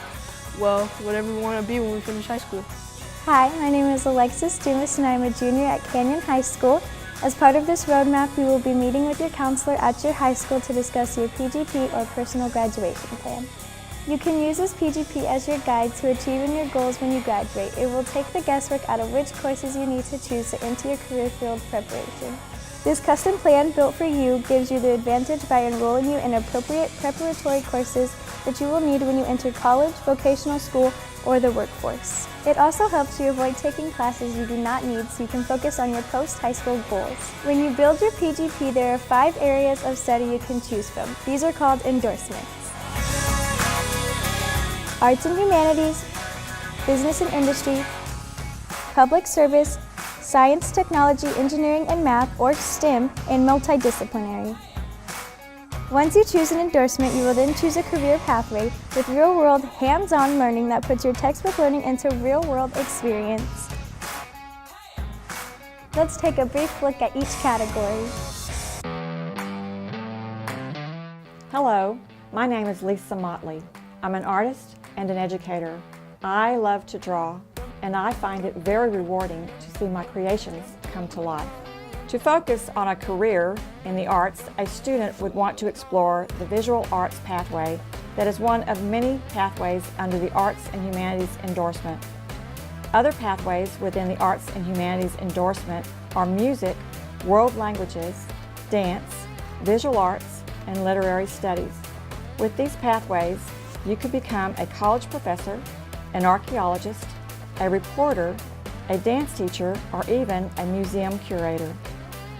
well, whatever we want to be when we finish high school. Hi, my name is Alexis Dumas and I'm a junior at Canyon High School. As part of this roadmap, we will be meeting with your counselor at your high school to discuss your PGP or personal graduation plan. You can use this PGP as your guide to achieving your goals when you graduate. It will take the guesswork out of which courses you need to choose to enter your career field preparation. This custom plan built for you gives you the advantage by enrolling you in appropriate preparatory courses that you will need when you enter college, vocational school, or the workforce. It also helps you avoid taking classes you do not need so you can focus on your post-high school goals. When you build your PGP, there are 5 areas of study you can choose from. These are called endorsements: Arts and Humanities, Business and Industry, Public Service, Science, Technology, Engineering, and Math, or STEM, and multidisciplinary. Once you choose an endorsement, you will then choose a career pathway with real-world, hands-on learning that puts your textbook learning into real-world experience. Let's take a brief look at each category. Hello, my name is Lisa Motley. I'm an artist and an educator. I love to draw, and I find it very rewarding to see my creations come to life. To focus on a career in the arts, a student would want to explore the visual arts pathway that is one of many pathways under the Arts and Humanities endorsement. Other pathways within the Arts and Humanities endorsement are music, world languages, dance, visual arts, and literary studies. With these pathways, you could become a college professor, an archaeologist, a reporter, a dance teacher, or even a museum curator.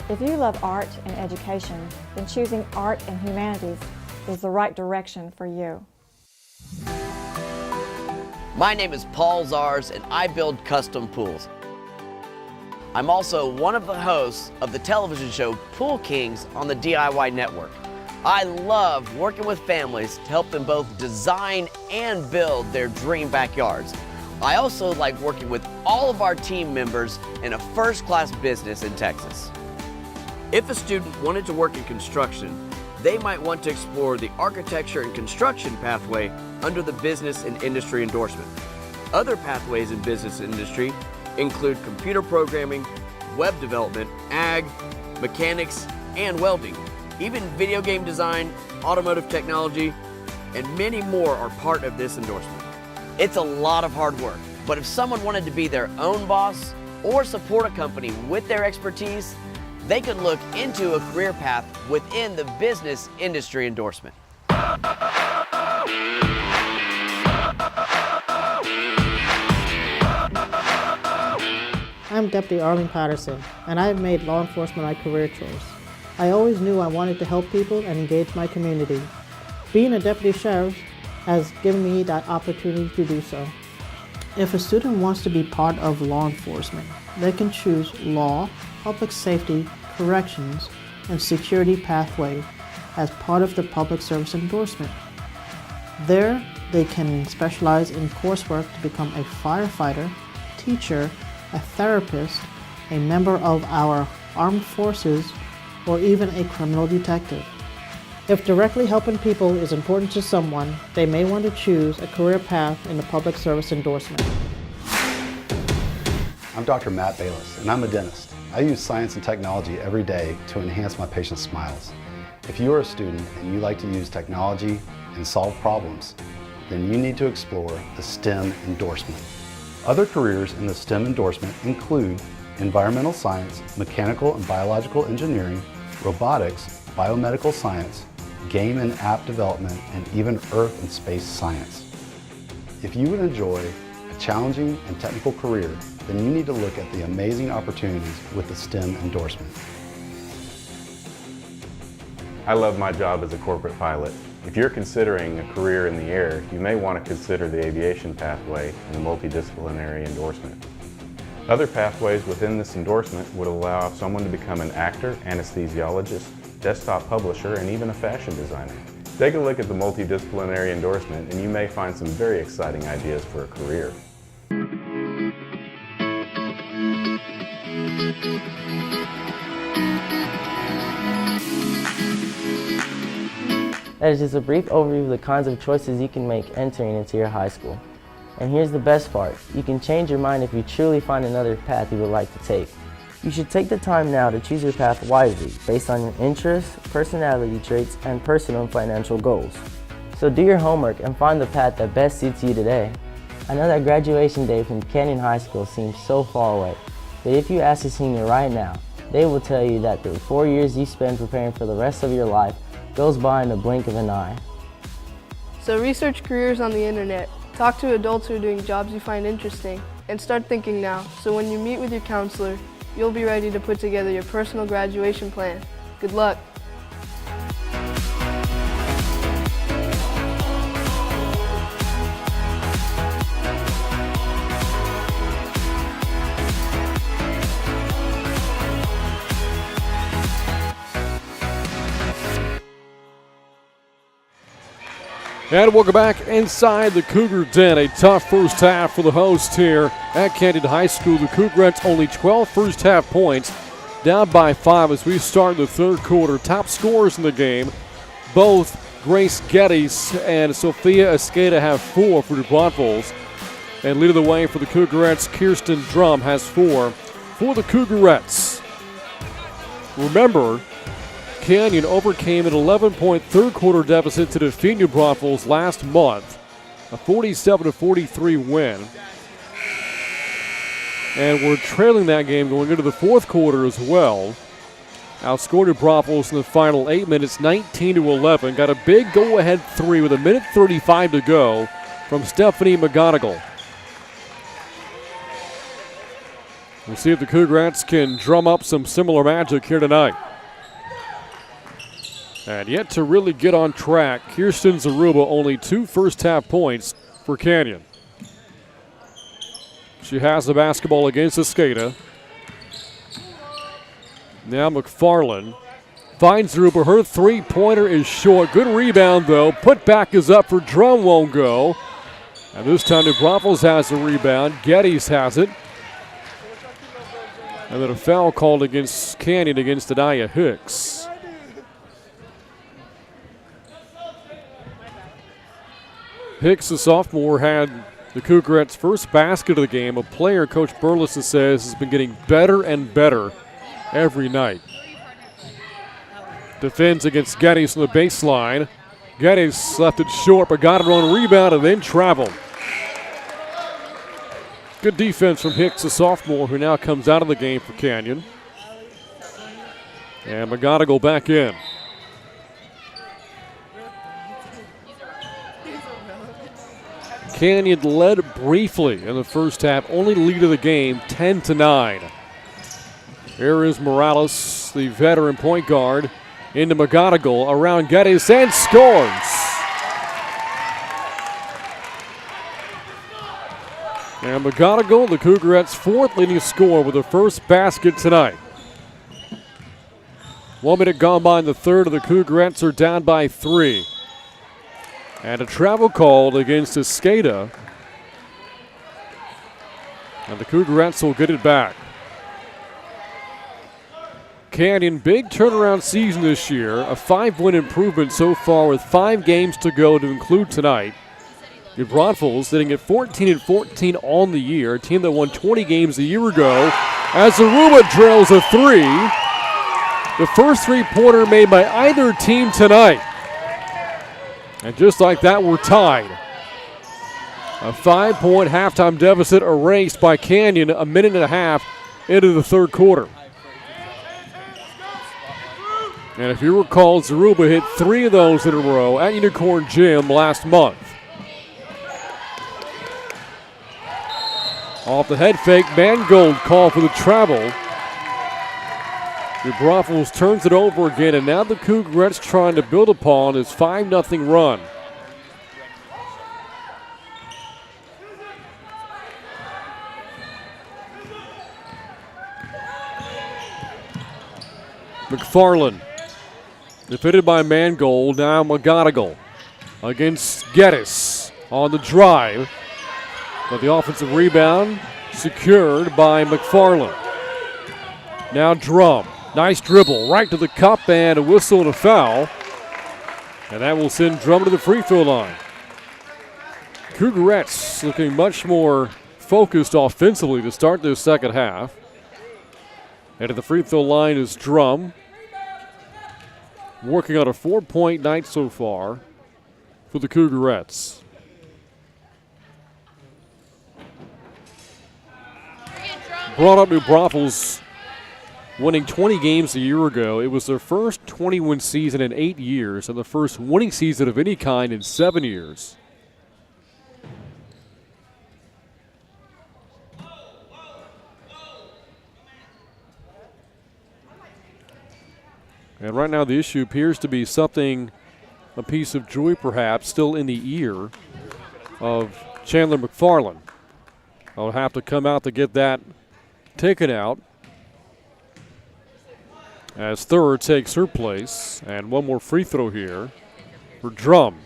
If you love art and education, then choosing art and humanities is the right direction for you. My name is Paul Zars, and I build custom pools. I'm also one of the hosts of the television show Pool Kings on the DIY Network. I love working with families to help them both design and build their dream backyards. I also like working with all of our team members in a first-class business in Texas. If a student wanted to work in construction, they might want to explore the architecture and construction pathway under the business and industry endorsement. Other pathways in business and industry include computer programming, web development, ag, mechanics, and welding. Even video game design, automotive technology, and many more are part of this endorsement. It's a lot of hard work, but if someone wanted to be their own boss or support a company with their expertise, they could look into a career path within the business industry endorsement. I'm Deputy Arlene Patterson, and I have made law enforcement my career choice. I always knew I wanted to help people and engage my community. Being a deputy sheriff has given me that opportunity to do so. If a student wants to be part of law enforcement, they can choose law, public safety, corrections, and security pathway as part of the public service endorsement. There, they can specialize in coursework to become a firefighter, teacher, a therapist, a member of our armed forces, or even a criminal detective. If directly helping people is important to someone, they may want to choose a career path in the public service endorsement. I'm Dr. Matt Bayless, and I'm a dentist. I use science and technology every day to enhance my patients' smiles. If you are a student and you like to use technology and solve problems, then you need to explore the STEM endorsement. Other careers in the STEM endorsement include environmental science, mechanical and biological engineering, robotics, biomedical science, game and app development, and even earth and space science. If you would enjoy a challenging and technical career, then you need to look at the amazing opportunities with the STEM endorsement. I love my job as a corporate pilot. If you're considering a career in the air, you may want to consider the aviation pathway and the multidisciplinary endorsement. Other pathways within this endorsement would allow someone to become an actor, anesthesiologist, desktop publisher, and even a fashion designer. Take a look at the multidisciplinary endorsement and you may find some very exciting ideas for a career. That is just a brief overview of the kinds of choices you can make entering into your high school. And here's the best part, you can change your mind if you truly find another path you would like to take. You should take the time now to choose your path wisely based on your interests, personality traits, and personal and financial goals. So do your homework and find the path that best suits you today. I know that graduation day from Canyon High School seems so far away, but if you ask a senior right now, they will tell you that the 4 years you spend preparing for the rest of your life goes by in the blink of an eye. So research careers on the internet, talk to adults who are doing jobs you find interesting, and start thinking now, so when you meet with your counselor, you'll be ready to put together your personal graduation plan. Good luck. And welcome back inside the Cougar Den. A tough first half for the hosts here at Canyon High School. The Cougarettes only 12 first half points, down by 5 as we start the third quarter. Top scorers in the game, both Grace Geddes and Sophia Escada have 4 for the Braunfels. And leading the way for the Cougarettes, Kirsten Drum has 4 for the Cougarettes. Remember, Canyon overcame an 11-point third quarter deficit to defeat New Braunfels last month, a 47-43 win. And we're trailing that game going into the fourth quarter as well. Outscored New Braunfels in the final 8 minutes, 19-11. Got a big go-ahead 3 with 1:35 to go from Stephanie McGonigal. We'll see if the Cougarettes can drum up some similar magic here tonight. And yet to really get on track, Kirsten Zaruba only 2 first half points for Canyon. She has the basketball against Escada. Now McFarland finds Zaruba. Her three-pointer is short. Good rebound though. Put back is up for Drum, won't go. And this time New Braunfels has the rebound. Geddes has it. And then a foul called against Canyon against Anaya Hicks. Hicks, the sophomore, had the Cougarettes' first basket of the game. A player Coach Burleson says has been getting better and better every night. Defends against Geddes on the baseline. Geddes left it short but got it on rebound and then traveled. Good defense from Hicks, the sophomore, who now comes out of the game for Canyon. And McGonigal back in. Canyon led briefly in the first half, only lead of the game, 10-9. Here is Morales, the veteran point guard, into McGonigal, around Geddes, and scores. And McGonigal, the Cougarettes' 4th leading scorer with the first basket tonight. 1 minute gone by in the third, and the Cougarettes are down by 3. And a travel called against Escada. And the Cougarettes will get it back. Canyon, big turnaround season this year. A 5-win improvement so far with 5 games to go to include tonight. New Braunfels sitting at 14-14 on the year. A team that won 20 games a year ago. As Zaruba drills a 3. The first three-pointer made by either team tonight. And just like that, we're tied. A 5-point halftime deficit erased by Canyon a minute and a half into the third quarter. And if you recall, Zaruba hit 3 of those in a row at Unicorn Gym last month. Off the head fake, Mangold called for the travel. New Braunfels turns it over again, and now the Cougarettes trying to build upon his 5-0 run. McFarland, defended by Mangold, now McGonigal against Geddes on the drive. But the offensive rebound secured by McFarland. Now Drum. Nice dribble right to the cup and a whistle and a foul. And that will send Drum to the free throw line. Cougarettes looking much more focused offensively to start this second half. And at the free throw line is Drum. Working on a 4-point night so far for the Cougarettes. Brought up New Braunfels winning 20 games a year ago. It was their first 20-win season in 8 years and the first winning season of any kind in 7 years. And right now the issue appears to be something, a piece of jewelry perhaps, still in the ear of Chandler McFarland. I'll have to come out to get that taken out as Thurr takes her place. And one more free throw here for Drum.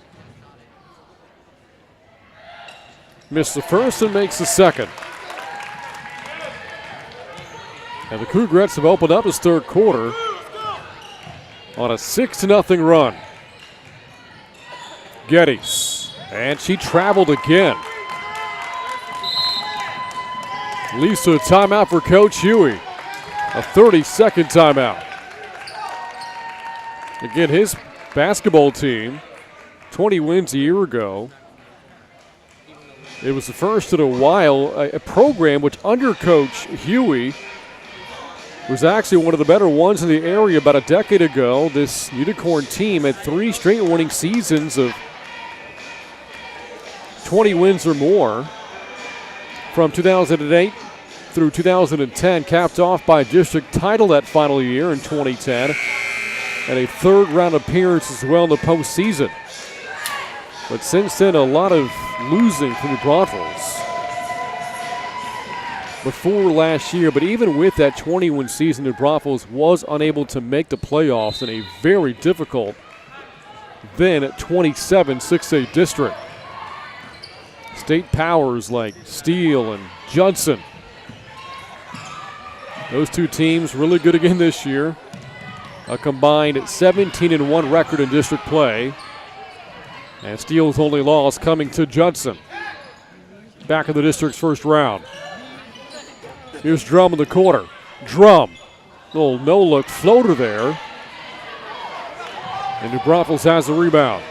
Missed the first and makes the second. And the Cougarettes have opened up this third quarter on a 6-0 run. Geddes, and she traveled again. Leads to a timeout for Coach Huey. A 30-second timeout. Again, his basketball team, 20 wins a year ago. It was the first in a while, a program which under Coach Huey was actually one of the better ones in the area about a decade ago. This Unicorn team had 3 straight winning seasons of 20 wins or more from 2008 through 2010, capped off by a district title that final year in 2010, and a third-round appearance as well in the postseason. But since then, a lot of losing from the Braunfels before last year. But even with that 20-win season, the Braunfels was unable to make the playoffs in a very difficult then 27 6A district. State powers like Steele and Judson. Those two teams really good again this year. A combined 17-1 record in district play. And Steele's only loss coming to Judson. Back in the district's first round. Here's Drum in the corner. Drum. Little no-look floater there. And New Braunfels has the rebound.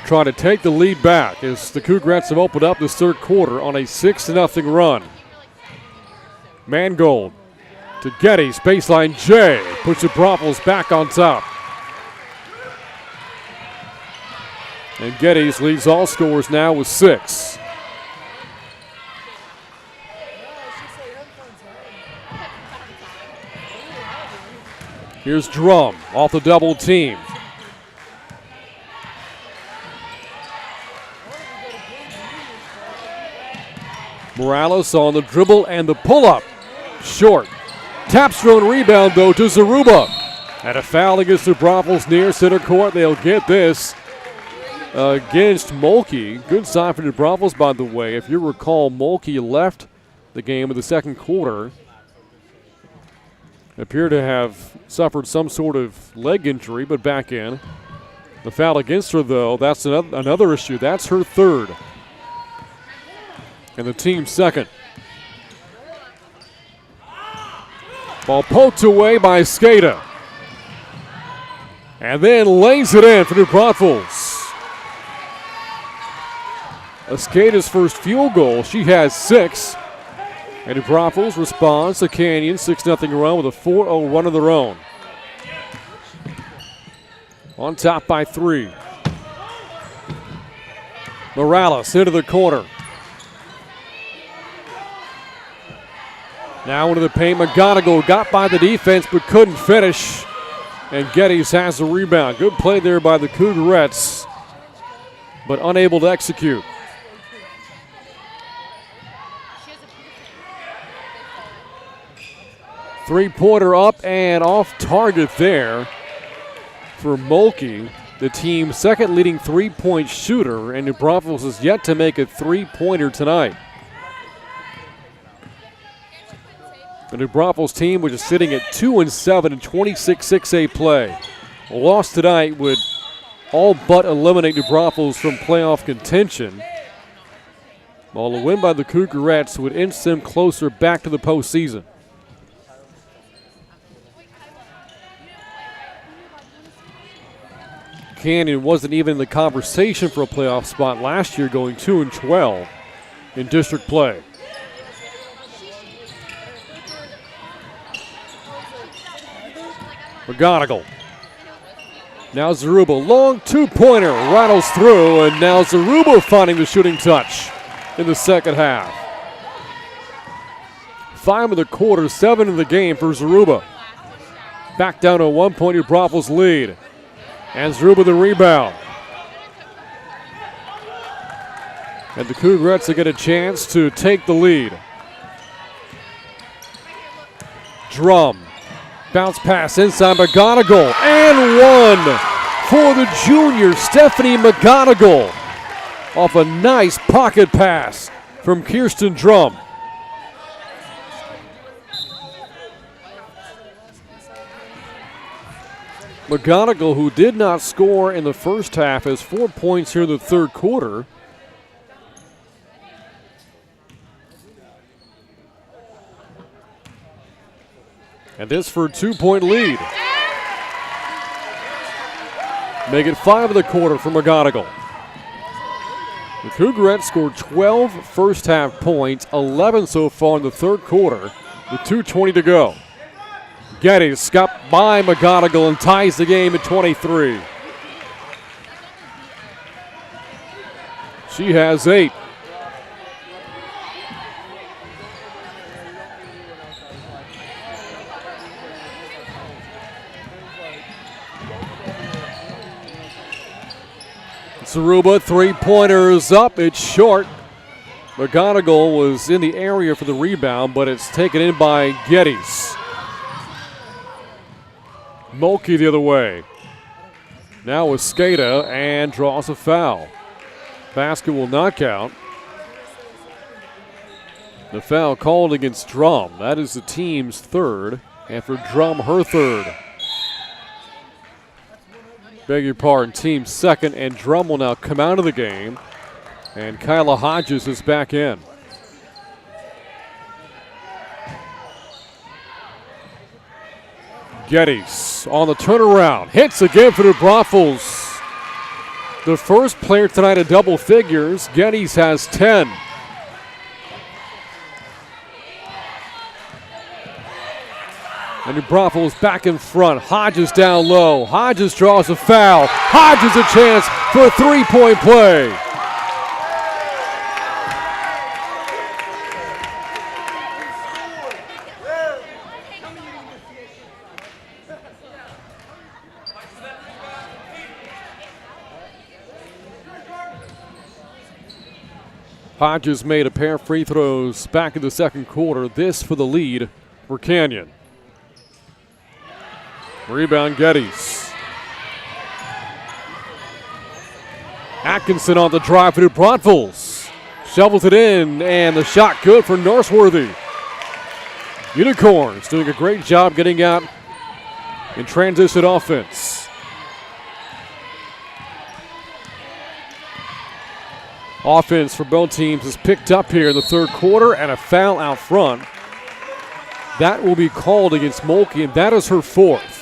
Trying to take the lead back as the Cougarettes have opened up this third quarter on a 6-0 run. Mangold to Geddes, baseline J, puts the Braunfels back on top. And Geddes leads all scorers now with 6. Here's Drum off the double team. Morales on the dribble and the pull-up. Short. Taps thrown rebound, though, to Zaruba. And a foul against the Braunfels near center court. They'll get this against Mulkey. Good sign for the Braunfels, by the way. If you recall, Mulkey left the game in the second quarter. Appeared to have suffered some sort of leg injury, but back in. The foul against her, though, that's another issue. That's her third. And the team's second. Ball poked away by Skata. And then lays it in for the Braunfels. Skata's first field goal. She has 6. And the Braunfels responds to Canyon 6-0 run with a 4-0 run of their own. On top by 3. Morales into the corner. Now into the paint. McGonigal got by the defense but couldn't finish. And Geddes has the rebound. Good play there by the Cougarettes, but unable to execute. Three-pointer up and off target there for Mulkey, the team's second leading three-point shooter, and New Braunfels is yet to make a three-pointer tonight. The New Braunfels team, which is sitting at 2-7 in 26 6A play. A loss tonight would all but eliminate New Braunfels from playoff contention, while a win by the Cougarettes would inch them closer back to the postseason. Canyon wasn't even in the conversation for a playoff spot last year, going 2-12 in district play. McGonigal. Now Zaruba, long two-pointer, rattles through, and now Zaruba finding the shooting touch in the second half. 5 in the quarter, 7 in the game for Zaruba. Back down to a 1-point New Braunfels lead. And Zaruba the rebound. And the Cougarettes will get a chance to take the lead. Drum. Bounce pass inside McGonigal. And one for the junior, Stephanie McGonigal. off a nice pocket pass from Kirsten Drum. McGonigal, who did not score in the first half, has 4 points here in the third quarter. And this for a 2-point lead. Make it 5 of the quarter for McGonigal. The Cougarettes scored 12 first half points, 11 so far in the third quarter, with 2:20 to go. Geddes got by McGonigal and ties the game at 23. She has 8. Saruba, three-pointer is up. It's short. McGonigal was in the area for the rebound, but it's taken in by Geddes. Mulkey the other way. Now with Skata and draws a foul. Basket will not count. The foul called against Drum. That is the team's third, and for Drum, her third. Beg your pardon, team second, and Drum will now come out of the game. And Kyla Hodges is back in. Geddes on the turnaround. Hits again for the Braunfels. The first player tonight at double figures. Geddes has 10. And the Braunfels back in front. Hodges down low. Hodges draws a foul. Hodges a chance for a three-point play. Hodges made a pair of free throws back in the second quarter. This for the lead for Canyon. Rebound Geddes. Atkinson on the drive for the Braunfels. Shovels it in, and the shot good for Northworthy. Unicorns doing a great job getting out in transition offense. Offense for both teams is picked up here in the third quarter, and a foul out front. That will be called against Mulkey, and that is her fourth.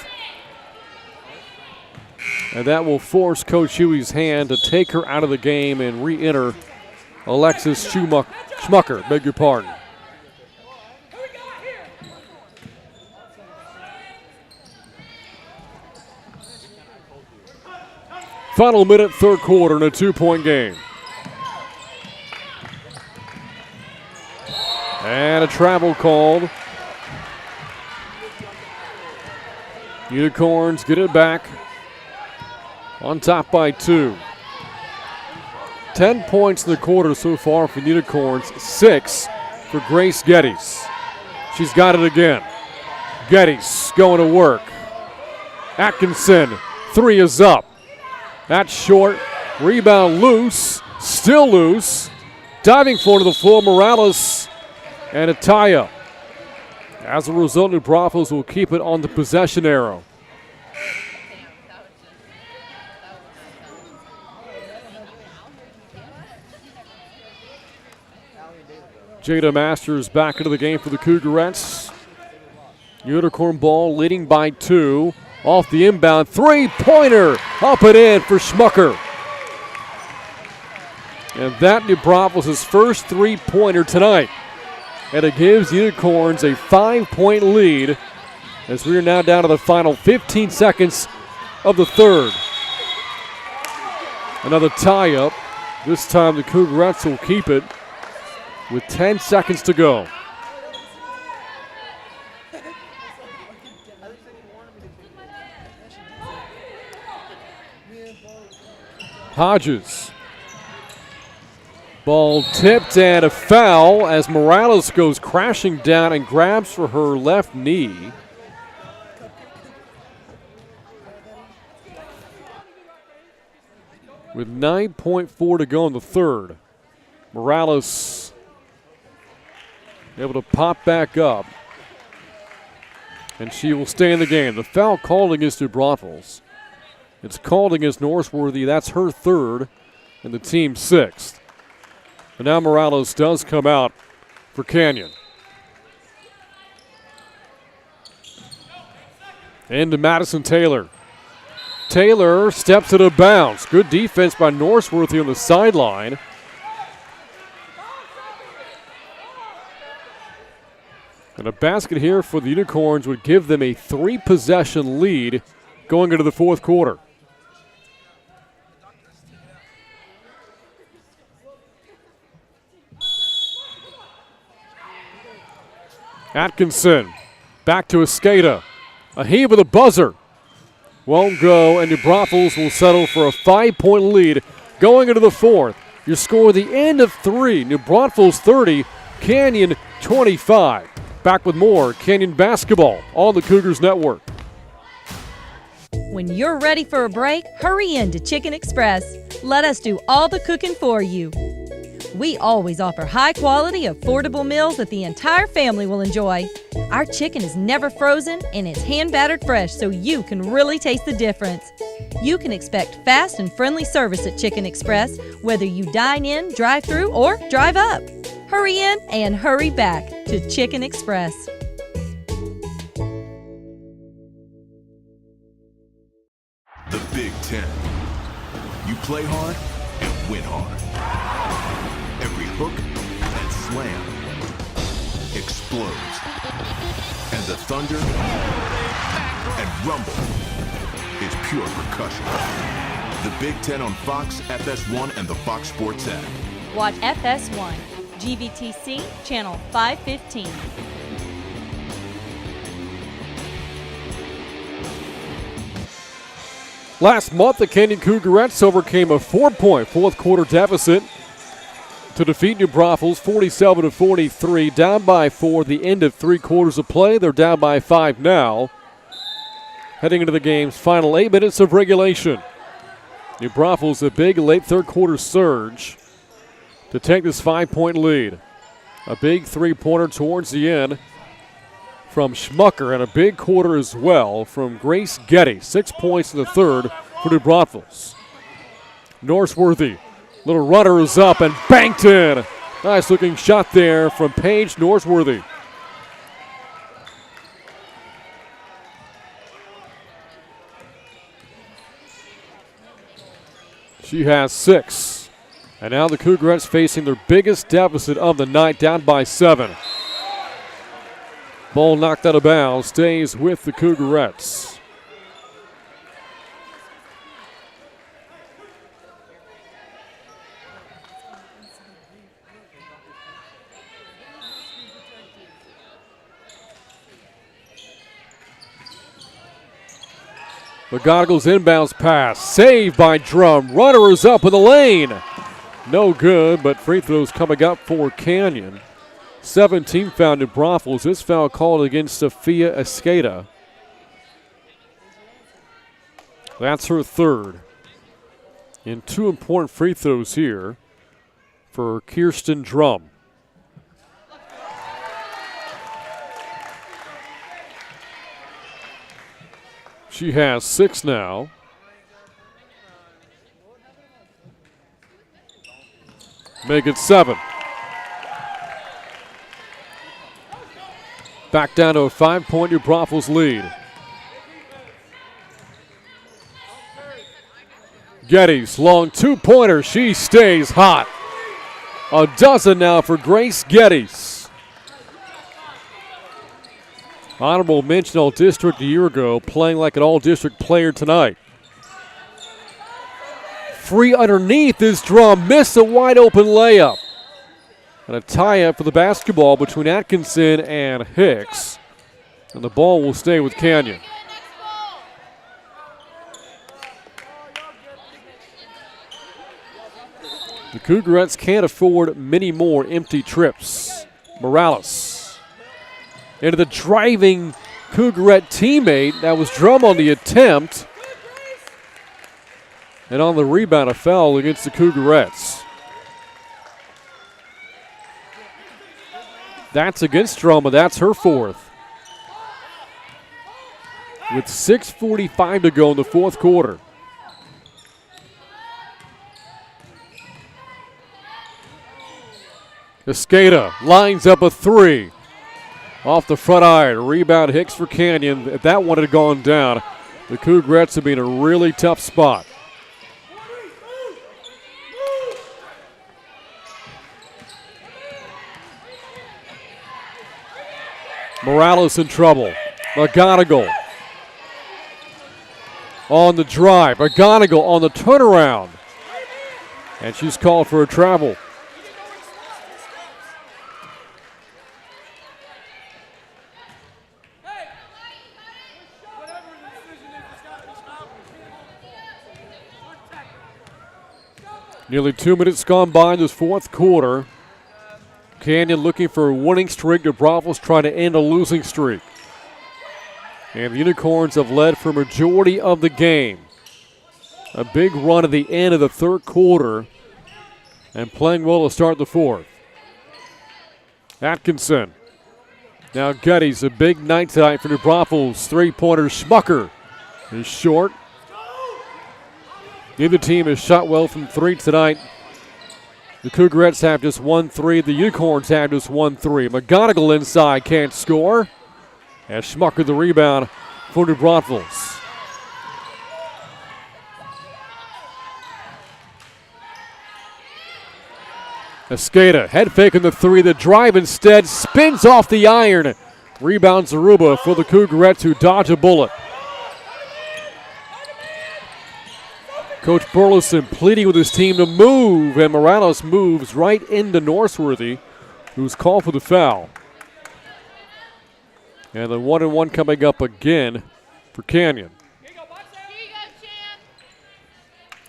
And that will force Coach Huey's hand to take her out of the game and re-enter Alexis Schmucker, beg your pardon. Final minute, third quarter in a 2-point game. And a travel called. Unicorns get it back. On top by 2. 10 points in the quarter so far for Unicorns, 6 for Grace Geddes. She's got it again. Geddes going to work. Atkinson, 3 is up. That's short. Rebound loose, still loose. Diving for to the floor, Morales and a tie-up. As a result, New Braunfels will keep it on the possession arrow. Jada Masters back into the game for the Cougarettes. Unicorn ball leading by 2. Off the inbound, three-pointer, up and in for Schmucker. And that New Braunfels' first three-pointer tonight. And it gives Unicorns a 5-point lead as we are now down to the final 15 seconds of the third. Another tie-up. This time the Cougarettes will keep it with 10 seconds to go. Hodges. Ball tipped and a foul as Morales goes crashing down and grabs for her left knee. with 9.4 to go in the third. Morales able to pop back up. And she will stay in the game. The foul called against New Braunfels. It's called against Norseworthy. That's her third and the team's sixth. And now Morales does come out for Canyon. Into Madison Taylor. Taylor steps out of bounds. Good defense by Norseworthy on the sideline. And a basket here for the Unicorns would give them a 3-possession lead going into the fourth quarter. Atkinson back to Escada. A heave with a buzzer. Won't go, and New Braunfels will settle for a 5-point lead going into the fourth. Your score, the end of 3. New Braunfels 30, Canyon 25. Back with more Canyon basketball on the Cougars Network. When you're ready for a break, hurry in to Chicken Express. Let us do all the cooking for you. We always offer high-quality, affordable meals that the entire family will enjoy. Our chicken is never frozen and it's hand-battered fresh, so you can really taste the difference. You can expect fast and friendly service at Chicken Express, whether you dine in, drive through, or drive up. Hurry in and hurry back to Chicken Express. The Big Ten. You play hard and win hard. Every hook and slam explodes. And the thunder and rumble is pure percussion. The Big Ten on Fox, FS1, and the Fox Sports app. Watch FS1, GVTC, Channel 515. Last month, the Canyon Cougarettes overcame a 4-point fourth-quarter deficit to defeat New Braunfels 47-43, down by 4 the end of 3 quarters of play. They're down by 5 now, heading into the game's final 8 minutes of regulation. New Braunfels a big late third-quarter surge to take this 5-point lead. A big 3-pointer towards the end from Schmucker, and a big quarter as well from Grace Getty. 6 points in the third for New Braunfels. Norseworthy, little runner is up and banked in. Nice looking shot there from Paige Norseworthy. She has 6. And now the Cougarettes facing their biggest deficit of the night, down by 7. Ball knocked out of bounds, stays with the Cougarettes. McGonigal's inbounds pass, saved by Drum. Runner is up in the lane. No good, but free throws coming up for Canyon. 17 foul New Braunfels. This foul called against Sophia Escada. That's her third. And 2 important free throws here for Kirsten Drum. She has 6 now. Make it 7. Back down to a 5-point New Braunfels lead. Geddes, long 2-pointer. She stays hot. A dozen now for Grace Geddes. Honorable mention All-District a year ago, playing like an All-District player tonight. Free underneath is Drum. Missed a wide-open layup. And a tie-up for the basketball between Atkinson and Hicks. And the ball will stay with Canyon. The Cougarettes can't afford many more empty trips. Morales into the driving Cougarette teammate. That was Drum on the attempt. And on the rebound, a foul against the Cougarettes. That's against Drummond. That's her fourth. With 6:45 to go in the fourth quarter. Escada lines up a three. Off the front iron. Rebound Hicks for Canyon. If that one had gone down, the Cougarettes would be in a really tough spot. Morales in trouble. McGonigal on the drive. McGonigal on the turnaround. And she's called for a travel. Nearly 2 minutes gone by in this fourth quarter. Canyon looking for a winning streak. The Braunfels trying to end a losing streak. And the Unicorns have led for majority of the game. A big run at the end of the third quarter and playing well to start the fourth. Atkinson. Now Getty's a big night tonight for the Braunfels. Three-pointer Schmucker is short. Neither team has shot well from three tonight. The Cougarettes have just 1-3. The Unicorns have just 1-3. McGonigal inside can't score. And Schmucker the rebound for the Braunfels. Escada, head faking the three. The drive instead spins off the iron. Rebounds Aruba for the Cougarettes who dodge a bullet. Coach Burleson pleading with his team to move, and Morales moves right into Northworthy, who's called for the foul. And the 1-and-1 coming up again for Canyon.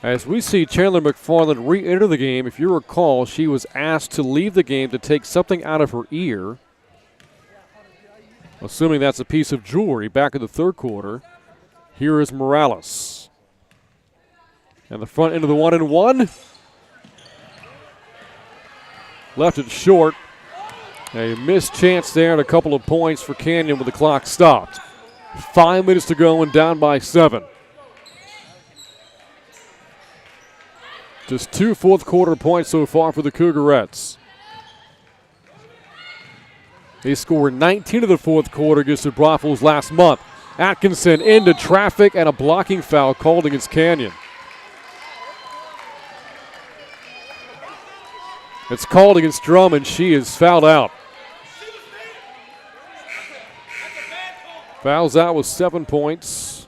As we see Chandler McFarland re-enter the game, if you recall, she was asked to leave the game to take something out of her ear. Assuming that's a piece of jewelry back in the third quarter. Here is Morales. And the front end of the 1-and-1. Left it short. A missed chance there and a couple of points for Canyon with the clock stopped. 5 minutes to go and down by 7. Just 2 fourth quarter points so far for the Cougarettes. They scored 19 of the fourth quarter against the Braunfels last month. Atkinson into traffic and a blocking foul called against Canyon. It's called against Drummond. She is fouled out. Fouls out with 7 points.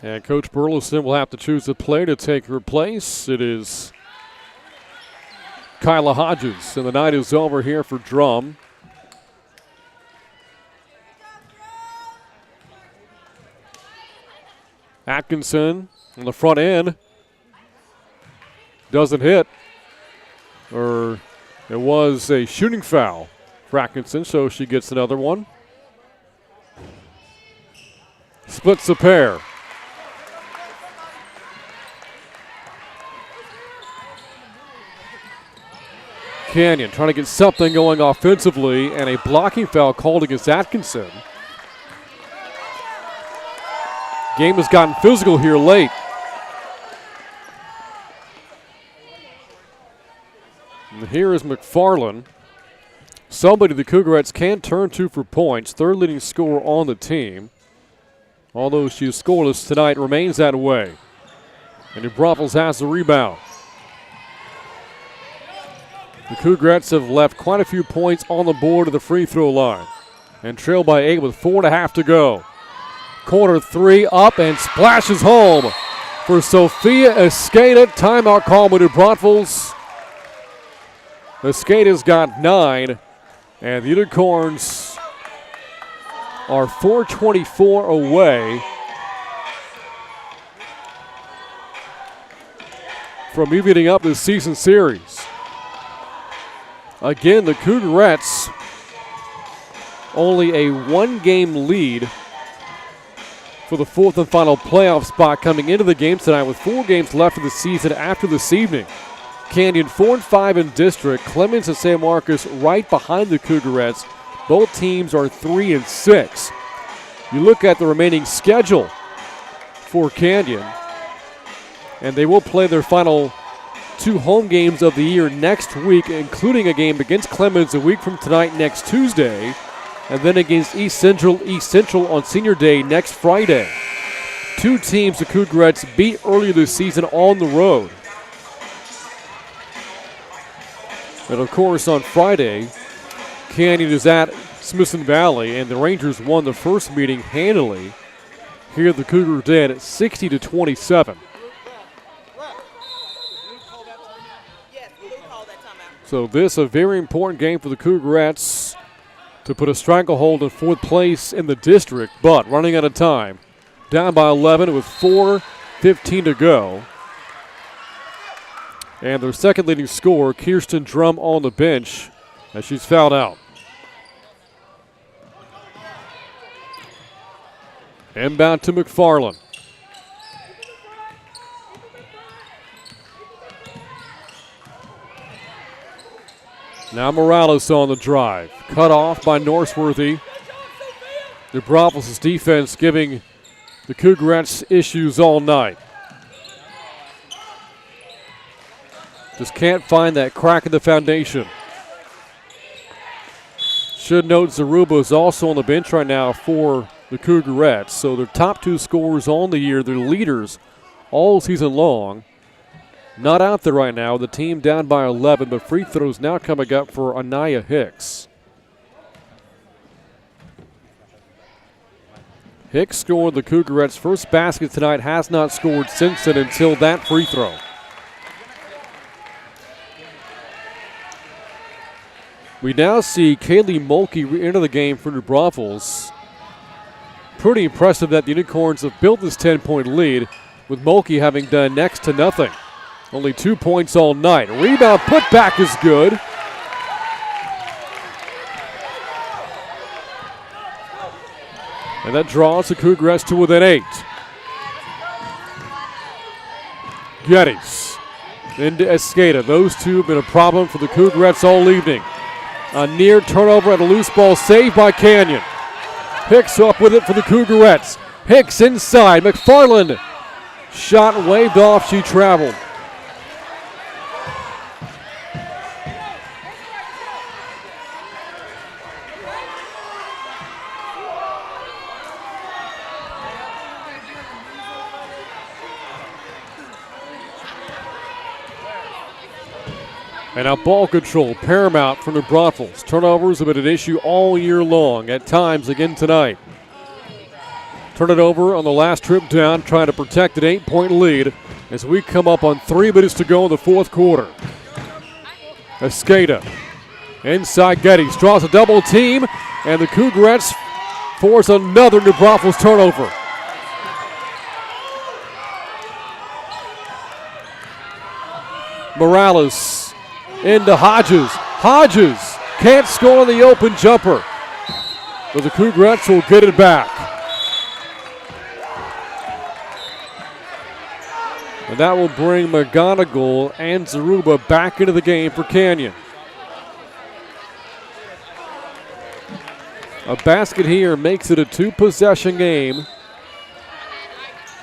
And Coach Burleson will have to choose a play to take her place. It is Kyla Hodges, and the night is over here for Drum. Atkinson on the front end. Doesn't hit. Or it was a shooting foul for Atkinson, so she gets another one. Splits the pair. Canyon trying to get something going offensively, and a blocking foul called against Atkinson. Game has gotten physical here late. And here is McFarland. Somebody the Cougarettes can turn to for points. Third leading scorer on the team. Although she is scoreless tonight, remains that way. And New Braunfels has the rebound. The Cougarettes have left quite a few points on the board at the free throw line and trail by 8 with 4.5 to go. Corner three up and splashes home for Sophia Escada. Timeout call by New Braunfels. Escada's got 9, and the Unicorns are 4:24 away from evening up this season series. Again, the Cougarettes only a one-game lead for the fourth and final playoff spot coming into the game tonight with 4 games left of the season after this evening. Canyon 4-5 in district. Clemens and San Marcos right behind the Cougarettes. Both teams are 3-6. You look at the remaining schedule for Canyon, and they will play their final 2 home games of the year next week, including a game against Clemens a week from tonight next Tuesday, and then against East Central on Senior Day next Friday. 2 teams the Cougarettes beat earlier this season on the road. And of course on Friday, Canyon is at Smithson Valley, and the Rangers won the first meeting handily here at the Cougar Den at 60-27. So this a very important game for the Cougarettes to put a stranglehold in 4th place in the district, but running out of time. Down by 11 with 4:15 to go. And their second leading scorer, Kirsten Drum, on the bench as she's fouled out. Inbound to McFarland. Now Morales on the drive. Cut off by Norseworthy. The Braunfels' defense giving the Cougarettes issues all night. Just can't find that crack in the foundation. Should note Zaruba is also on the bench right now for the Cougarettes. So their top 2 scorers on the year, their leaders all season long, not out there right now. The team down by 11, but free throws now coming up for Anaya Hicks. Hicks scored the Cougarettes' first basket tonight, has not scored since then until that free throw. We now see Kaylee Mulkey enter the game for New Braunfels. Pretty impressive that the Unicorns have built this 10-point lead, with Mulkey having done next to nothing. Only 2 points all night. Rebound put back is good. And that draws the Cougarettes to within 8. Geddes into Escada. Those 2 have been a problem for the Cougarettes all evening. A near turnover and a loose ball saved by Canyon. Hicks up with it for the Cougarettes. Hicks inside. McFarland. Shot waved off. She traveled. And now ball control, paramount from the Braunfels. Turnovers have been an issue all year long, at times again tonight. Turn it over on the last trip down, trying to protect an 8-point lead as we come up on 3 minutes to go in the 4th quarter. Escada inside Geddes, draws a double team, and the Cougarettes force another New Braunfels turnover. Morales into Hodges. Hodges can't score the open jumper, but the Cougarettes will get it back. And that will bring McGonigal and Zaruba back into the game for Canyon. A basket here makes it a 2-possession game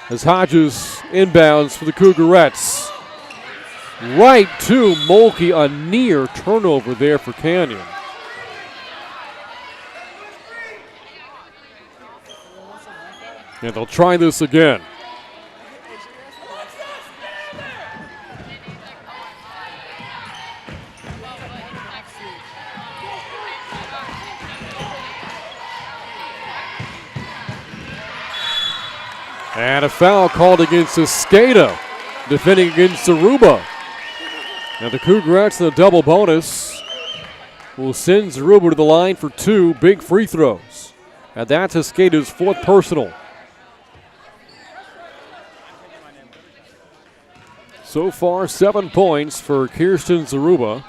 as Hodges inbounds for the Cougarettes. Right to Mulkey, a near turnover there for Canyon. And they'll try this again. And a foul called against Escada, defending against Zaruba. Now the Cougarettes in a double bonus will send Zaruba to the line for 2 big free throws. And that's Escada's 4th personal. So far, 7 points for Kirsten Zaruba.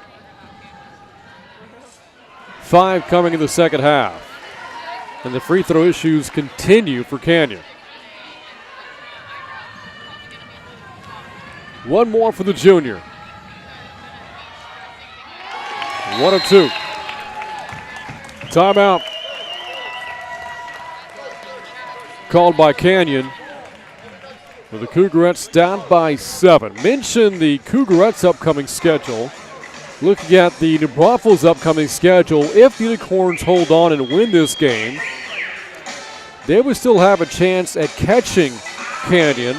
5 coming in the second half. And the free throw issues continue for Canyon. One more for the junior. 1 of 2. Timeout called by Canyon. With the Cougarettes down by 7. Mention the Cougarettes' upcoming schedule. Looking at the New Braunfels' upcoming schedule, if the Unicorns hold on and win this game, they would still have a chance at catching Canyon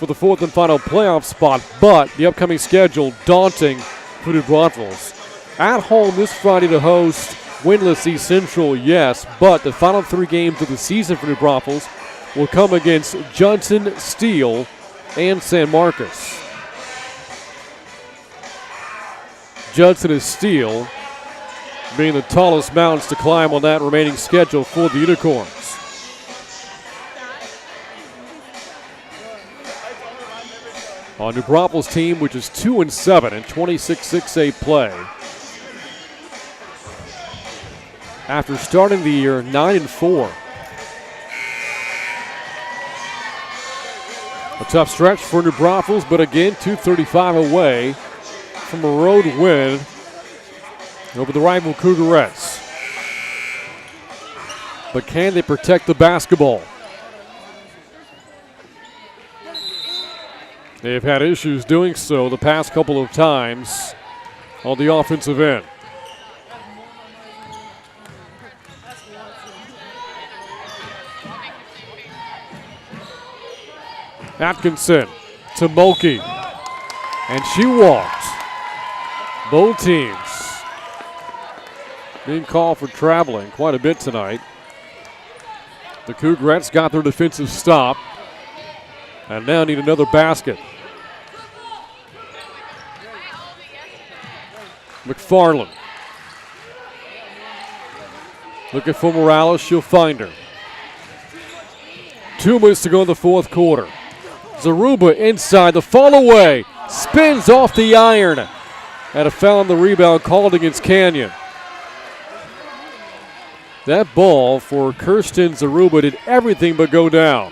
for the 4th and final playoff spot, but the upcoming schedule daunting for New Braunfels. At home this Friday to host winless East Central, yes, but the final 3 games of the season for New Braunfels will come against Judson, Steele, and San Marcos. Judson and Steele being the tallest mountains to climb on that remaining schedule for the Unicorns. On New Braunfels' team, which is 2-7 in 26-6A play. After starting the year 9-4. A tough stretch for New Braunfels, but again, 2:35 away from a road win over the rival Cougarettes. But can they protect the basketball? They've had issues doing so the past couple of times on the offensive end. Atkinson to Mulkey, and she walked. Both teams being called for traveling quite a bit tonight. The Cougarettes got their defensive stop and now need another basket. McFarland looking for Morales, she'll find her. 2 minutes to go in the 4th quarter. Zaruba inside, the fall away, spins off the iron, and a foul on the rebound called against Canyon. That ball for Kirsten Zaruba did everything but go down.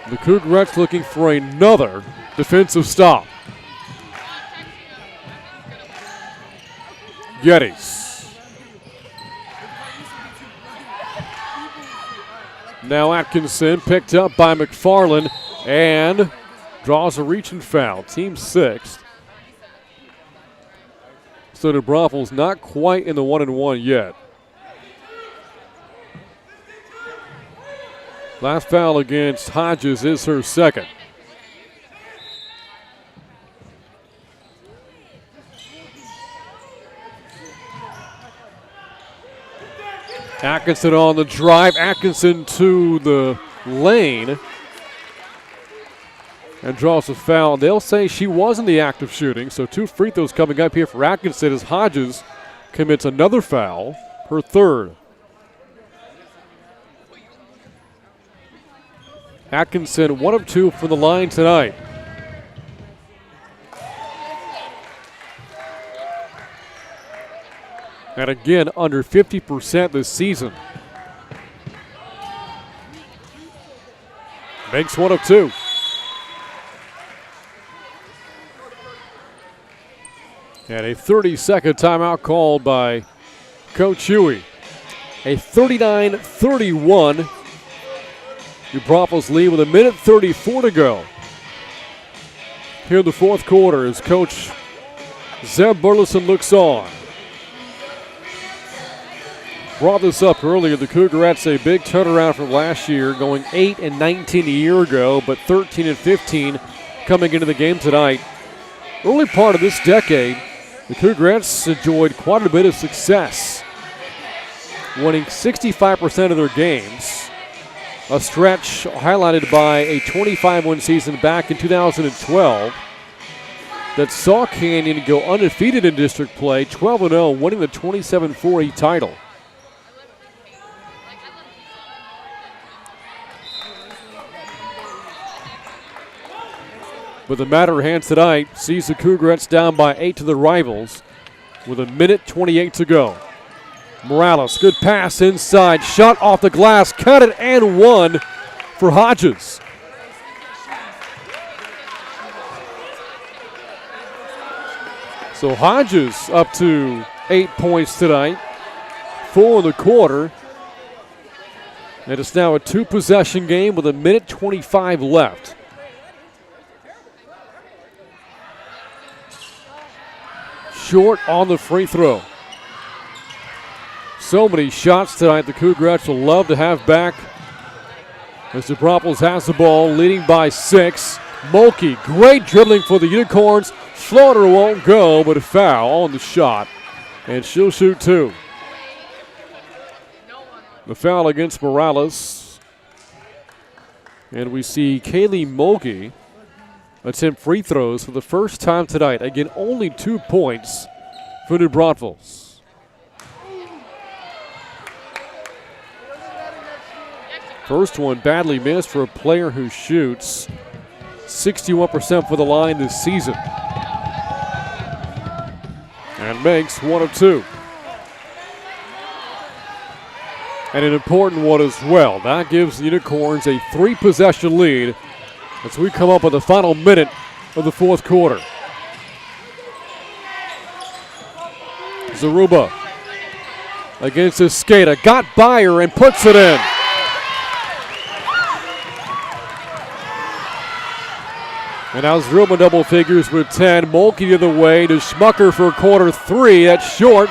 The Cougarettes looking for another defensive stop. Geddes. Now Atkinson picked up by McFarland and draws a reaching foul. Team 6th. So New Braunfels not quite in the 1-1 yet. Last foul against Hodges is her 2nd. Atkinson on the drive. Atkinson to the lane and draws a foul. They'll say she was in the act of shooting, so 2 free throws coming up here for Atkinson as Hodges commits another foul, her 3rd. Atkinson 1 of 2 from the line tonight. And again, under 50% this season. Makes 1 of 2. And a 30-second timeout called by Coach Huey. A 39-31 New Braunfels lead with 1:34 to go. Here in the 4th quarter as Coach Zeb Burleson looks on. Brought this up earlier. The Cougarettes a big turnaround from last year, going 8-19 a year ago, but 13-15 coming into the game tonight. Early part of this decade, the Cougarettes enjoyed quite a bit of success, winning 65% of their games. A stretch highlighted by a 25-win season back in 2012 that saw Canyon go undefeated in district play, 12-0, winning the 27-4E title. But the matter at hand tonight sees the Cougarettes down by 8 to the Rivals with 1:28 to go. Morales, good pass inside, shot off the glass, cut it and one for Hodges. So Hodges up to 8 points tonight, 4 in the quarter. And it's now a 2-possession game with 1:25 left. Short on the free throw. So many shots tonight the Cougarettes will love to have back. As the Braunfels has the ball, leading by 6. Mulkey, great dribbling for the Unicorns. Floater won't go, but a foul on the shot. And she'll shoot 2. The foul against Morales. And we see Kaylee Mulkey attempt free throws for the first time tonight. Again, only 2 points for New Braunfels. First one badly missed for a player who shoots 61% for the line this season. And makes 1 of 2. And an important one as well. That gives the Unicorns a 3-possession lead as we come up with the final minute of the fourth quarter. Zaruba against his skater. Got by her and puts it in. And now Zaruba double figures with 10. Mulkey the other way to Schmucker for quarter 3. That's short.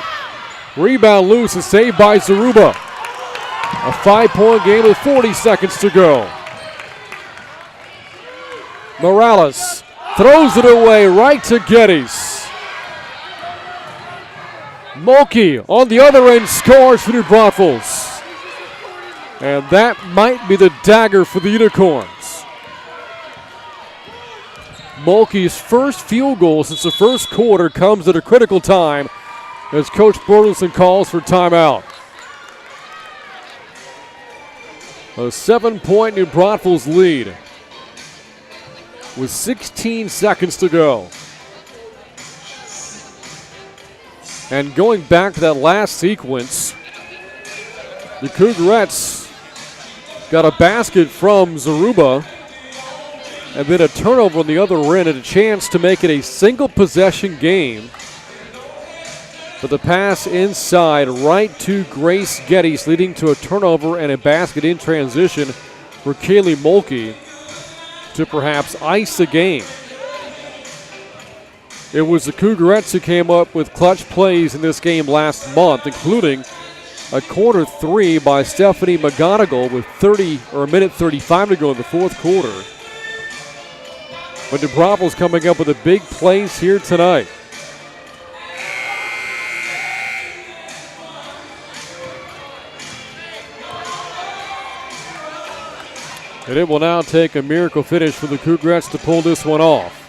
Rebound loose. A save by Zaruba. A 5-point game with 40 seconds to go. Morales throws it away right to Geddes. Mulkey on the other end scores for New Braunfels. And that might be the dagger for the Unicorns. Mulkey's first field goal since the first quarter comes at a critical time as Coach Burleson calls for timeout. A 7-point New Braunfels lead with 16 seconds to go. And going back to that last sequence, the Cougarettes got a basket from Zaruba and then a turnover on the other end and a chance to make it a single possession game. But the pass inside right to Grace Geddes, leading to a turnover and a basket in transition for Kaylee Mulkey to perhaps ice the game. It was the Cougarettes who came up with clutch plays in this game last month, including a quarter 3 by Stephanie McGonigal with a minute 35 to go in the fourth quarter. But New Braunfels coming up with the big plays here tonight. And it will now take a miracle finish for the Cougarettes to pull this one off.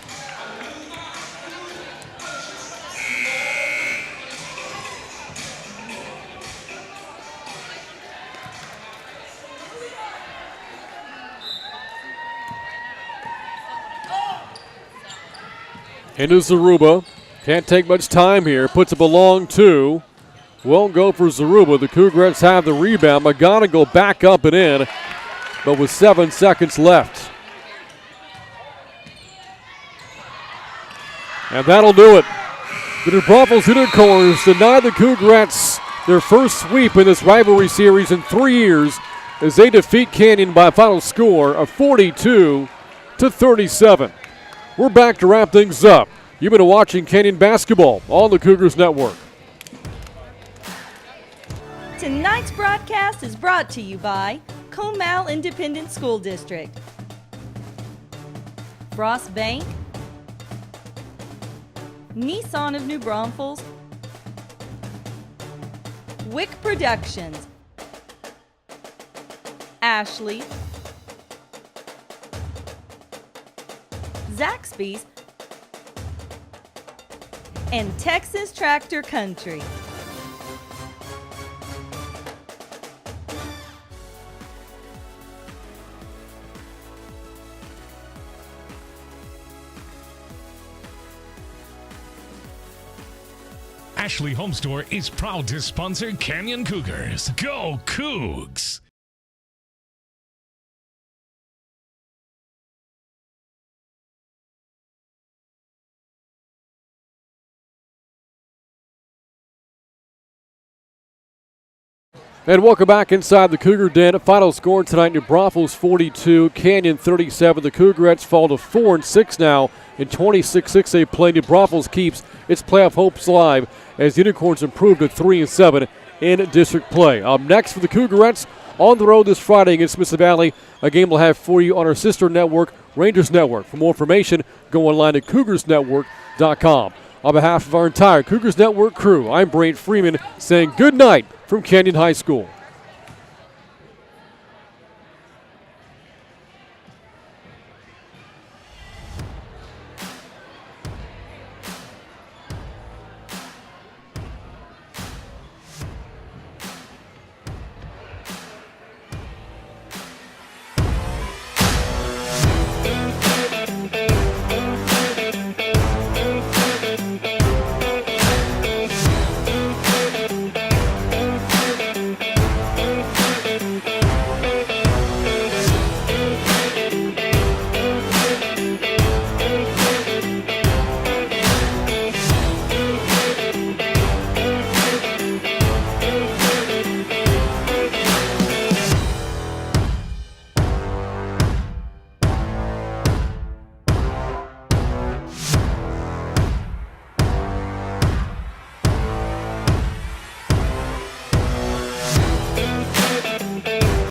Into Zaruba. Can't take much time here. Puts it along 2. Won't go for Zaruba. The Cougarettes have the rebound. McGonigal back up and in, but with 7 seconds left. And that'll do it. The New Braunfels Unicorns deny the Cougarettes their first sweep in this rivalry series in 3 years as they defeat Canyon by a final score of 42-37. We're back to wrap things up. You've been watching Canyon basketball on the Cougars Network. Tonight's broadcast is brought to you by Comal Independent School District, Frost Bank, Nissan of New Braunfels, Wick Productions, Ashley, Zaxby's, and Texas Tractor Country. Ashley Home Store is proud to sponsor Canyon Cougars. Go Cougs! And welcome back inside the Cougar Den. Final score tonight: New Braunfels 42, Canyon 37. The Cougarettes fall to 4-6 now. In 26-6A play, New Braunfels keeps its playoff hopes alive as the Unicorns improve to 3-7 in district play. Up next for the Cougarettes, on the road this Friday against Smith Valley, a game we'll have for you on our sister network, Rangers Network. For more information, go online at cougarsnetwork.com. On behalf of our entire Cougars Network crew, I'm Brant Freeman saying good night from Canyon High School.